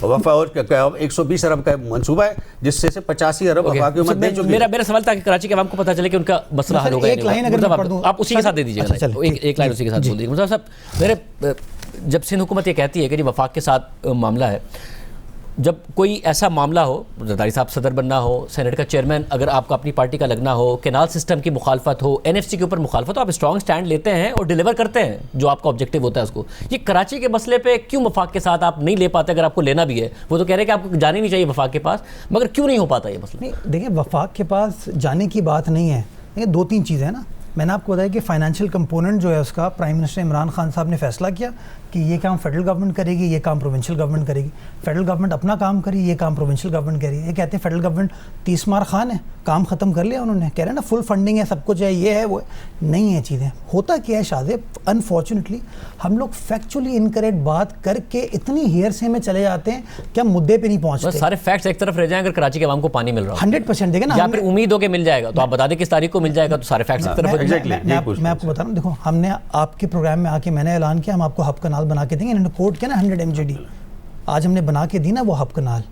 और 120 अरब का मंसूबा है जिससे से 85 अरब वफाकी हुकूमत दे चुकी है। मेरा सवाल था कि कराची के आवाम को पता चले कि उनका मसला हल हो गया। एक लाइन अगर मैं पढ़ दूं आप उसी के साथ दे दीजिएगा, एक लाइन उसी के साथ बोल दीजिए। मुझे साहब मेरे जब सिंध हुकूमत ये कहती है कि जी वफाक के साथ मामला है, जब कोई ऐसा मामला हो, जरदारी साहब सदर बनना हो, सेनेट का चेयरमैन अगर आपका अपनी पार्टी का लगना हो, कैनाल सिस्टम की मुखालफत हो, एनएफसी के ऊपर मुखालफत हो, आप स्ट्रॉन्ग स्टैंड लेते हैं और डिलीवर करते हैं जो आपका ऑब्जेक्टिव होता है उसको। ये कराची के मसले पे क्यों वफाक के साथ आप नहीं ले पाते? अगर आपको लेना भी है, वो तो कह रहे हैं कि आपको जाने नहीं चाहिए वफाक के पास, मगर क्यों नहीं हो पाता ये मसला? नहीं देखिए, वफाक के पास जाने की बात नहीं है। देखिए 2-3 चीज़ें हैं ना, मैंने आपको बताया कि फाइनेंशियल कंपोनेंट जो है उसका प्राइम मिनिस्टर इमरान खान साहब ने फैसला किया कि ये काम फेडरल गवर्नमेंट करेगी, ये काम प्रोविंशियल गवर्नमेंट करेगी। फेडरल गवर्नमेंट अपना काम करी, ये काम प्रोविंशियल गवर्नमेंट करेगी। ये कहते हैं फेडरल गवर्नमेंट 30 मार खान है, काम ख़त्म कर लिया उन्होंने, कह रहे हैं ना फुल फंडिंग है, सब कुछ है, ये है वो है। नहीं है चीज़ें। होता क्या है शाहज़ेब, अनफॉर्चुनेटली हम लोग फैक्चुअली इनकरेक्ट बात करके इतनी हेयरसे में चले जाते हैं कि हम मुद्दे पे नहीं पहुँचते। सारे फैक्ट्स एक तरफ रह जाएं, अगर कराची के आवाम को पानी मिल रहा है 100% देखें ना, या फिर उम्मीद हो के मिल जाएगा, तो आप बता दें किस तारीख को मिल जाएगा, तो सारे फैक्ट्स एक तरफ। मैं आपको बता रहा हूँ, देखो हमने आपके प्रोग्राम में आके मैंने ऐलान किया हम आपको हब कनाल बना के देंगे। इन्होंने कोट किया ना 100 MJD, आज हमने बना के दी ना वो हब कनाल।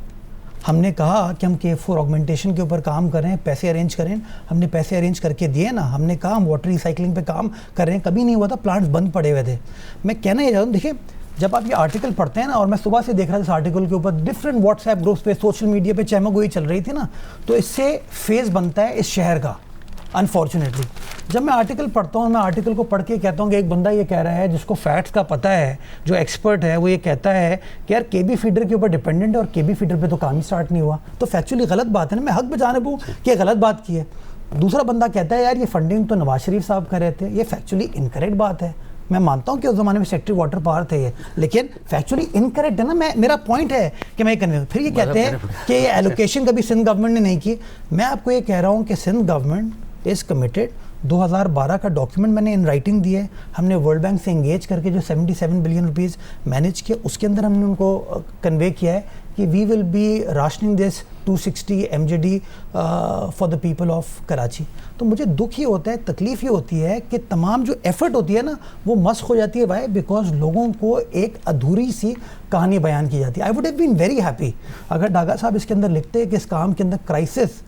हमने कहा कि हम K4 ऑगमेंटेशन के ऊपर काम करें, पैसे अरेंज करें, हमने पैसे अरेंज करके दिए ना। हमने कहा हम वाटर रिसाइकलिंग पे काम कर रहे हैं, कभी नहीं हुआ था, प्लांट्स बंद पड़े हुए थे। मैं कहना ये चाहता हूँ, देखिए जब आप ये आर्टिकल पढ़ते हैं ना, और मैं सुबह से देख रहा था इस आर्टिकल के ऊपर डिफरेंट व्हाट्सएप ग्रुप्स पे, सोशल मीडिया पे चहमगोई चल रही थी ना, तो इससे फेस बनता है इस शहर का। अनफॉर्चुनेटली जब मैं आर्टिकल पढ़ता हूँ, मैं आर्टिकल को पढ़ के कहता हूँ कि एक बंदा ये कह रहा है जिसको फैक्ट्स का पता है, जो एक्सपर्ट है, वो ये कहता है कि यार केबी फीडर के ऊपर डिपेंडेंट है और केबी फीडर पे तो काम ही स्टार्ट नहीं हुआ, तो फैक्चुअली गलत बात है ना। मैं हक बचाने हूँ कि गलत बात की है। दूसरा बंदा कहता है यार ये फंडिंग तो नवाज शरीफ साहब कर रहे थे, ये फैक्चुअली इनकरेक्ट बात है। मैं मानता हूँ कि उस ज़माने में सेक्रेटरी वाटर पावर थे ये, लेकिन फैक्चुअली इनकरेक्ट है ना। मेरा पॉइंट है कि मैं ये फिर ये कहते हैं कि ये एलोकेशन कभी सिंध गवर्नमेंट ने नहीं की। मैं आपको ये कह रहा हूँ कि सिंध गवर्नमेंट इज़ कमिटेड। 2012 का डॉक्यूमेंट मैंने इन राइटिंग दिए, हमने वर्ल्ड बैंक से इंगेज करके जो 77 बिलियन रुपीज़ मैनेज किया, उसके अंदर हमने उनको कन्वे किया है कि we will be rationing this 260 MJD for the people of Karachi. तो मुझे दुख ही होता है, तकलीफ़ ये होती है कि तमाम जो एफर्ट होती है ना वो मस्क हो जाती है। वाई? बिकॉज लोगों को एक अधूरी सी कहानी बयान की जाती है। I would have been very happy अगर डागा साहब इसके अंदर लिखते हैं कि इस काम के अंदर क्राइसिस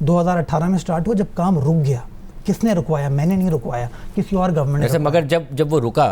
2018 में स्टार्ट हुआ जब काम रुक गया। किसने रुकवाया? मैंने नहीं रुकवाया, किसी और गवरमेंट ने। मगर जब वो रुका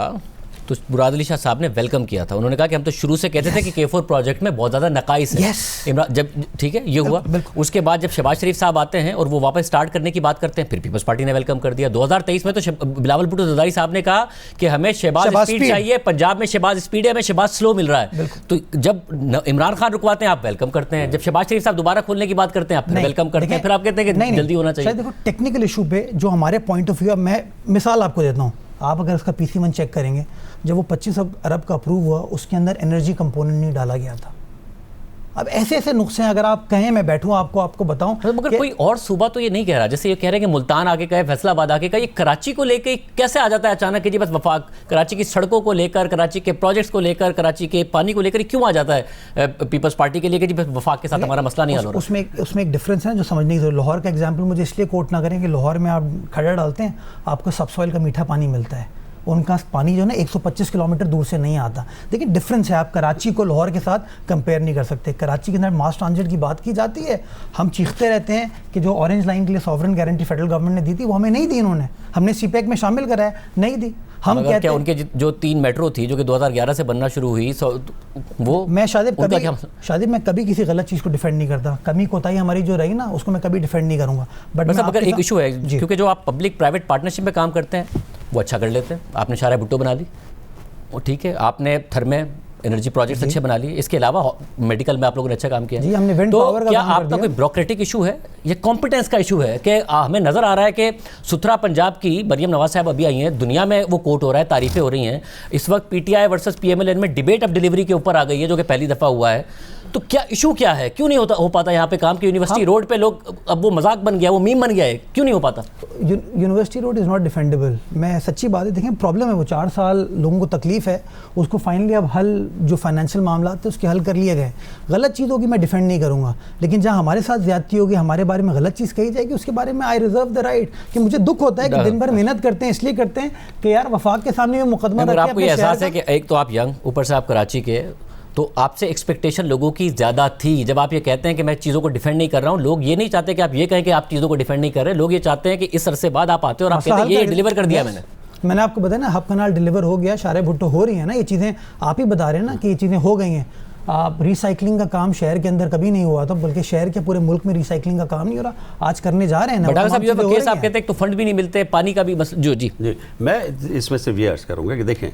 तो मुराद अली शाह साहब ने वेलकम किया था, उन्होंने कहा कि हम तो शुरू से कहते थे कि K4 प्रोजेक्ट में बहुत ज़्यादा नकाइस है। इमरान जब ठीक है ये हुआ, उसके बाद जब शहबाज शरीफ साहब आते हैं और वो वापस स्टार्ट करने की बात करते हैं, फिर पीपल्स पार्टी ने वेलकम कर दिया। 2023 में तो बिलावल भुट्टो ज़रदारी साहब ने कहा कि हमें शहबाज स्पीड चाहिए, पंजाब में शहबाज स्पीड है, हमें शहबाज स्लो मिल रहा है। तो जब इमरान खान रुकवाते हैं आप वेलकम करते हैं, जब शहबाज शरीफ साहब दोबारा खोलने की बात करते हैं आप वेलकम करते हैं, फिर आप कहते हैं कि जल्दी होना चाहिए। देखो टेक्निकल इशू पे जो हमारे पॉइंट ऑफ व्यू है, मैं मिसाल आपको देता हूँ, आप अगर उसका PC1 चेक करेंगे, जब वो 25 अरब का अप्रूव हुआ उसके अंदर एनर्जी कंपोनेंट नहीं डाला गया था। अब ऐसे ऐसे नुस्खे हैं, अगर आप कहें मैं बैठूं आपको बताऊं, मगर कोई और सूबा तो ये नहीं कह रहा, जैसे ये कह रहे हैं कि मुल्तान आगे का है, फैसलाबाद आगे का, ये कराची को लेकर कैसे आ जाता है अचानक कि जी बस वफाक कराची की सड़कों को लेकर, कराची के प्रोजेक्ट्स को लेकर, कराची के पानी को लेकर क्यों आ जाता है पीपल्स पार्टी के लिए कि जी बस वफाक के साथ हमारा मसला नहीं हल हो रहा। उसमें एक डिफरेंस है जो समझने की जरूरत। लाहौर का एग्जाम्पल मुझे इसलिए कोट ना करें कि लाहौर में आप खड़ा डालते हैं, आपको सबसॉइल का मीठा पानी मिलता है, उनका पानी जो है ना 125 किलोमीटर दूर से नहीं आता। देखिए डिफरेंस है, आप कराची को लाहौर के साथ कंपेयर नहीं कर सकते। कराची के अंदर मास ट्रांजिट की बात की जाती है, हम चीखते रहते हैं कि जो ऑरेंज लाइन के लिए सॉवरेन गारंटी फेडरल गवर्नमेंट ने दी थी वो हमें नहीं दी, इन्होंने हमने CPEC में शामिल कराया, नहीं दी। हम कहते हैं उनके जो 3 मेट्रो थी जो कि 2011 से बनना शुरू हुई, वो मैं शादिब मैं कभी किसी गलत चीज़ को डिफेंड नहीं करता, कमी कोताही हमारी जो रही ना उसको मैं कभी डिफेंड नहीं करूँगा। बट अगर एक इशू है, क्योंकि जो आप पब्लिक प्राइवेट पार्टनरशिप में काम करते हैं वो अच्छा कर लेते हैं। आपने शारा भुट्टो बना ली, वो ठीक है, आपने थर्मे एनर्जी प्रोजेक्ट्स अच्छे बना लिए, इसके अलावा मेडिकल में आप लोगों ने अच्छा काम किया जी, हमने विंड पावर का क्या काम आपका कोई ब्यूरोक्रेटिक इशू है, ये कॉम्पिटेंस का इशू है कि हमें नजर आ रहा है कि सुथरा पंजाब की मरियम नवाज साहब अभी आई हैं, दुनिया में वो कोट हो रहा है, तारीफें हो रही हैं, इस वक्त PTI वर्सेस PMLN में डिबेट अब डिलीवरी के ऊपर आ गई है जो कि पहली दफ़ा हुआ है। तो क्या इशू क्या है, क्यों नहीं हो पाता यहाँ पे काम? कि यूनिवर्सिटी रोड पे लोग, अब वो मजाक बन गया, वो मीम बन गया है, क्यों नहीं हो पाता? University road is not defendable. मैं सच्ची बात है, देखें प्रॉब्लम है, वो 4 साल लोगों को तकलीफ है, उसको फाइनली अब हल, जो फाइनेंशियल मामला थे उसके हल कर लिए गए। गलत चीज़ होगी मैं डिफेंड नहीं करूँगा, लेकिन जहाँ हमारे साथ ज़्यादती होगी, हमारे बारे में गलत चीज़ कही जाएगी, उसके बारे में आई रिजर्व द राइट। कि मुझे दुख होता है कि दिन भर मेहनत करते हैं, इसलिए करते हैं कि यार वफाक के सामने में मुकदमा रख के आपको ये एहसास है कि एक तो आप यंग, ऊपर से आप कराची के, तो आपसे एक्सपेक्टेशन लोगों की ज़्यादा थी। जब आप ये कहते हैं कि मैं चीज़ों को डिफेंड नहीं कर रहा हूँ, लोग ये नहीं चाहते कि आप ये कहें कि आप चीज़ों को डिफेंड नहीं कर रहे, लोग ये चाहते हैं कि इस अरसे बाद आप आते हो और आप कहते हैं ये डिलीवर कर दिया मैंने आपको बताया ना, हब कनाल डिलीवर हो गया, शारा भुट्टो हो रही है ना, ये चीज़ें आप ही बता रहे हैं ना कि ये चीज़ें हो गई हैं। आप रिसाइकलिंग का काम शहर के अंदर कभी नहीं हुआ था, बल्कि शहर के पूरे मुल्क में रिसाइकलिंग का काम नहीं हो रहा, आज करने जा रहे हैं ना। बट साहब ये केस आप कहते हैं तो फंड भी नहीं मिलते, पानी का भी बस जी मैं इसमें सिर्फ ये अर्ज करूँगा कि देखें,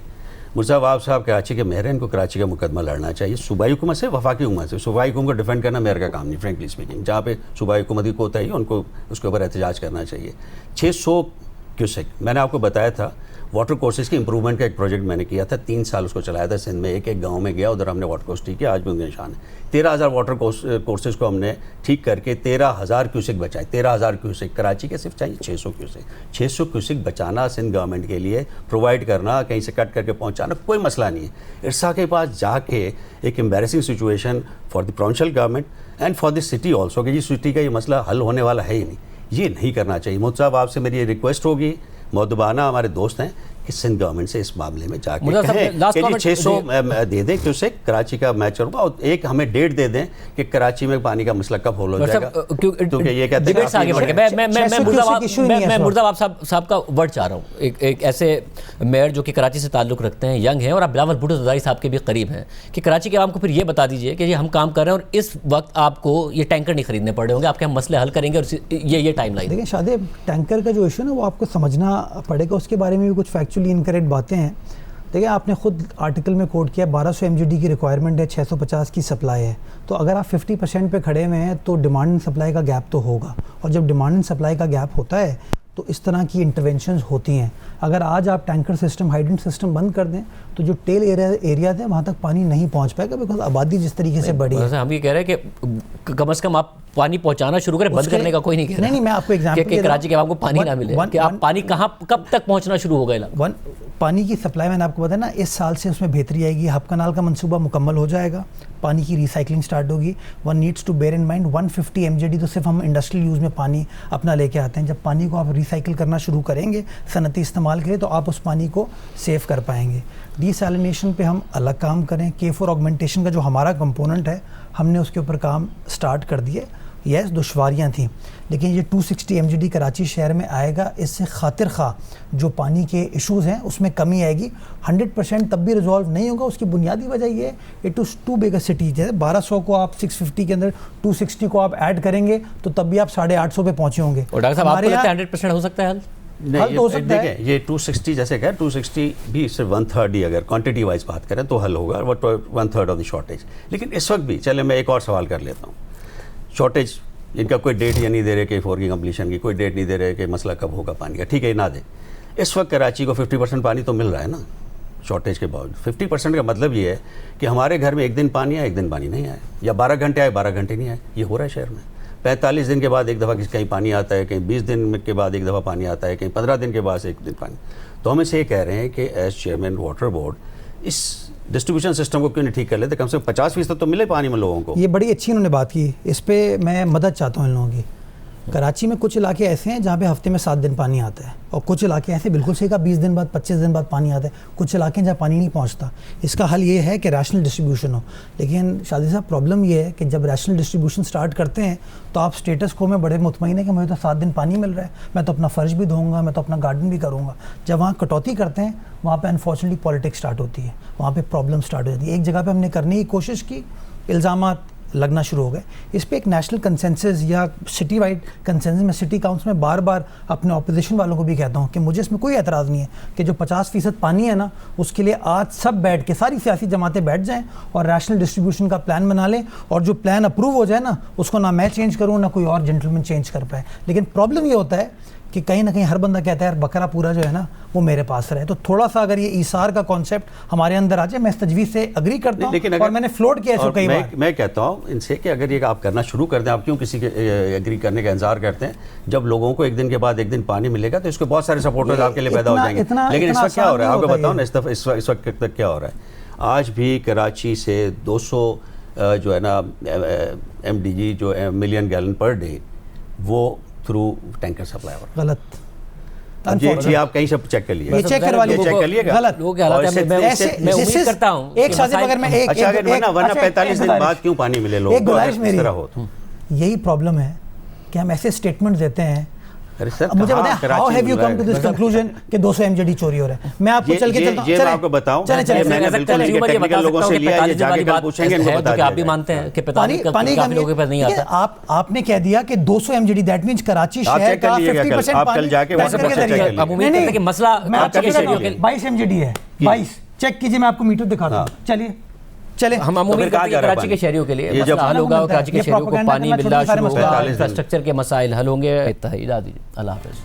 मुर्जा वाब साहब कराची के मेयर हैं, इनको कराची का मुकदमा लड़ना चाहिए, सूबाई हुकूमत से, वफाकी हुकूमत से। सूबाई हुकूमत को डिफेंड करना मेयर का काम नहीं, फ्रेंकली स्पीकिंग। जहाँ पे सूबाई हुकूमत की कोताही है उनको उसके ऊपर एहतजाज करना चाहिए। 600 क्यूसेक मैंने आपको बताया था, वाटर कोर्सेज की इंप्रूवमेंट का एक प्रोजेक्ट मैंने किया था, 3 साल उसको चलाया था सिंध में, एक एक गांव में गया, उधर हमने वाटर कोर्स ठीक किया, आज भी उनके निशान है। 13,000 वाटर कोर्सेज को हमने ठीक करके 13,000 क्यूसेक बचाए। 13,000 क्यूसेक, कराची के सिर्फ चाहिए 600 क्यूसेक। 600 क्यूसेक बचाना सिंध गवर्नमेंट के लिए, प्रोवाइड करना, कहीं से कट करके पहुँचाना कोई मसला नहीं है। इरसा के पास जाके एक embarrassing situation for the provincial government and for the city also, कि जी सिटी का ये मसला हल होने वाला है ही नहीं, ये नहीं करना चाहिए। मोदी साहब आपसे मेरी रिक्वेस्ट होगी, मोदबाना हमारे दोस्त हैं, कि सिंध गवर्नमेंट से इस मामले में जाके कहें कि 600 दे दें क्यूसेक, कराची का मैच होगा, और एक हमें डेट दे दें कि कराची में पानी का मसला कब हल हो जाएगा। क्योंकि ये कहते हैं आगे बढ़ के मैं मुर्जावाब साहब का वर्ड चाह रहा हूँ, एक ऐसे मेयर जो कि कराची से ताल्लुक़ रखते हैं, यंग हैं, और आप बिलावल भुट्टो ज़रदारी साहब के भी करीब हैं, कि कराची के आवाम को फिर ये बता दीजिए कि ये हम काम कर रहे हैं और इस वक्त आपको ये टैंकर नहीं खरीदने पड़े होंगे, आपके हम मसले हल करेंगे, और ये टाइम लाइन। देखिए शादिब, टैंकर का जो इशू है ना वो आपको समझना पड़ेगा, उसके बारे में भी कुछ फैक्चुअली इनकरेक्ट बातें हैं। देखिए आपने खुद आर्टिकल में कोट किया 1200 MGD की रिक्वायरमेंट है, 650 की सप्लाई है, तो अगर आप 50% पे खड़े हुए हैं तो डिमांड एंड सप्लाई का गैप तो होगा, और जब डिमांड एंड सप्लाई का गैप होता है तो इस तरह की इंटरवेंशंस होती हैं। अगर आज आप टैंकर सिस्टम, हाइड्रेंट सिस्टम बंद कर दें तो जो टेल एरिया थे वहाँ तक पानी नहीं पहुँच पाएगा, बिकॉज आबादी जिस तरीके से बढ़ी है। हम ये कह रहे हैं कि कम से कम आप पानी पहुँचाना शुरू करें, बंद करने का कोई नहीं कह रहा। नहीं, मैं आपको एग्जाम्पल, कराची के आवाम को पानी ना मिले, कि आप पानी कहाँ कब तक पहुँचना शुरू हो गया। पानी की सप्लाई मैंने आपको बताया ना, इस साल से उसमें बेहतरी आएगी, हब कनाल का मंसूबा मुकम्मल हो जाएगा, पानी की रिसाइकलिंग स्टार्ट होगी। One needs to bear in mind 150 MGD तो सिर्फ हम इंडस्ट्रियल यूज़ में पानी अपना लेके आते हैं। जब पानी को आप रिसाइकिल करना शुरू करेंगे सनती इस्तेमाल के लिए, तो आप उस पानी को सेव कर पाएंगे। डिसैलिनेशन पे हम अलग काम करें, K4 ऑगमेंटेशन का जो हमारा कंपोनेंट है हमने उसके ऊपर काम स्टार्ट कर दिए। यस दुश्वारियाँ थी, लेकिन ये 260 MGD कराची शहर में आएगा, इससे खातिर खा जो पानी के इश्यूज़ हैं उसमें कमी आएगी। 100% तब भी रिजॉल्व नहीं होगा। उसकी बुनियादी वजह ये है it is too big a city. जैसे 1200 को आप 650 के अंदर 260 को आप ऐड करेंगे तो तब भी आप 850 पे पहुँचे होंगे। और डॉक्टर साहब आपको लगता है 100% हो सकता है हल? हल तो हो सकता है। देखिए ये 260 जैसे कह 260 भी सिर्फ 1/3 ही अगर क्वांटिटी वाइज बात करें तो हल होगा, 1/3 ऑफ द शॉर्टेज। लेकिन इस वक्त भी चले मैं एक और सवाल कर लेता हूँ। शॉर्टेज इनका कोई डेट या नहीं दे रहे कि 4 की कंप्लीशन की, कोई डेट नहीं दे रहे कि मसला कब होगा पानी का, ठीक है ना दे। इस वक्त कराची को 50% पानी तो मिल रहा है ना शॉर्टेज के बावजूद। 50% का मतलब ये है कि हमारे घर में एक दिन पानी आए, एक दिन पानी नहीं आए, या 12 घंटे आए, 12 घंटे नहीं आए। ये हो रहा है शहर में। 45 दिन के बाद एक दफ़ा कहीं पानी आता है, कहीं 20 दिन के बाद एक दफ़ा पानी आता है, कहीं 15 दिन के बाद एक दिन पानी। तो हम इसे ये कह रहे हैं कि एज चेयरमैन वाटर बोर्ड इस डिस्ट्रीब्यूशन सिस्टम को क्यों नहीं ठीक कर लेते? कम से कम 50% तो मिले पानी में लोगों को। ये बड़ी अच्छी इन्होंने बात की, इस पर मैं मदद चाहता हूँ इन लोगों की। कराची में कुछ इलाके ऐसे हैं जहाँ पे हफ्ते में 7 दिन पानी आता है, और कुछ इलाके ऐसे बिल्कुल सही का 20 दिन बाद 25 दिन बाद पानी आता है। कुछ इलाके जहाँ पानी नहीं पहुँचता। इसका हल ये है कि रैशनल डिस्ट्रीब्यूशन हो। लेकिन शादी साहब प्रॉब्लम ये है कि जब रैशनल डिस्ट्रीब्यूशन स्टार्ट करते हैं तो आप स्टेटस को में बड़े मुतमईन है कि मुझे तो 7 दिन पानी मिल रहा है, मैं तो अपना फ़र्ज भी धोऊंगा, मैं तो अपना गार्डन भी करूँगा। जब वहाँ कटौती करते हैं वहाँ पर अनफॉर्चुनेटली पॉलिटिक्स स्टार्ट होती है, वहाँ पर प्रॉब्लम स्टार्ट हो जाती है। एक जगह पर हमने करने की कोशिश की, इल्ज़ामात लगना शुरू हो गए। इस पे एक नेशनल कंसेंसस या सिटी वाइड कंसेंसस में सिटी काउंसिल में बार बार अपने ऑपोजिशन वालों को भी कहता हूँ कि मुझे इसमें कोई एतराज़ नहीं है कि जो 50% पानी है ना, उसके लिए आज सब बैठ के सारी सियासी जमातें बैठ जाएं और रैशनल डिस्ट्रीब्यूशन का प्लान बना लें, और जो प्लान अप्रूव हो जाए ना उसको ना मैं चेंज करूँ ना कोई और जेंटलमैन चेंज कर पाए। लेकिन प्रॉब्लम ये होता है कि कहीं ना कहीं हर बंदा कहता है यार बकरा पूरा जो है ना वो मेरे पास रहे। तो थोड़ा सा अगर ये ईसार का कॉन्सेप्ट हमारे अंदर आ जाए, मैं इस तजवीज़ से अग्री करता हूँ और मैंने फ्लोट किया इसको कई बार। मैं कहता हूँ इनसे कि अगर ये आप करना शुरू कर दें, आप क्यों किसी के एग्री करने का इंतजार करते हैं? जब लोगों को एक दिन के बाद एक दिन पानी मिलेगा तो इसके बहुत सारे सपोर्टर्स आपके लिए पैदा हो जाएंगे। लेकिन इस वक्त क्या हो रहा है आपको बताओ ना, इस वक्त तक क्या हो रहा है? आज भी कराची से 200 जो है ना MDG जो मिलियन गैलन पर डे वो थ्रू टैंकर सप्लाई हो रहा है। गलत। ये आप कहीं से चेक कर लीजिए, ये चेक करवा लीजिए, चेक कर लीजिएगा। गलत लोगों के हालात है। मैं उम्मीद करता हूँ एक साथ अगर मैं एक अच्छा अगर वरना 45 दिन बाद क्यों पानी मिले लोगों को? एक गुजारिश मेरी तरह हो तो यही प्रॉब्लम है कि हम ऐसे स्टेटमेंट देते हैं। अरे सर मुझे बताएं how have you come to this conclusion कि 200 MGD चोरी हो रहा है? मैं आपको चल के चलता हूं, मैं आपको बताऊं, मैंने बिल्कुल टेक्निकल लोगों से लिया, ये जाके कल पूछेंगे, इनको बता दिया। आप भी मानते हैं कि पानी काफी लोगों के पास नहीं आता। आपने कह दिया कि 200 MGD, दैट मींस कराची शहर का 50% आप कल जाके वहां से अब उम्मीद करते हैं कि मसला 22 MGD है। 22 चेक कीजिए, मैं आपको मीटर दिखाता हूं। चले हम उम्मीद करते हैं कराची के शहरियों के लिए मसला हल होगा, कराची के शहरियों को पानी मिलना शुरू होगा, इंफ्रास्ट्रक्चर के मसाइल हल होंगे। इत्तेहाद दीजिए। अल्लाह हाफ़िज़।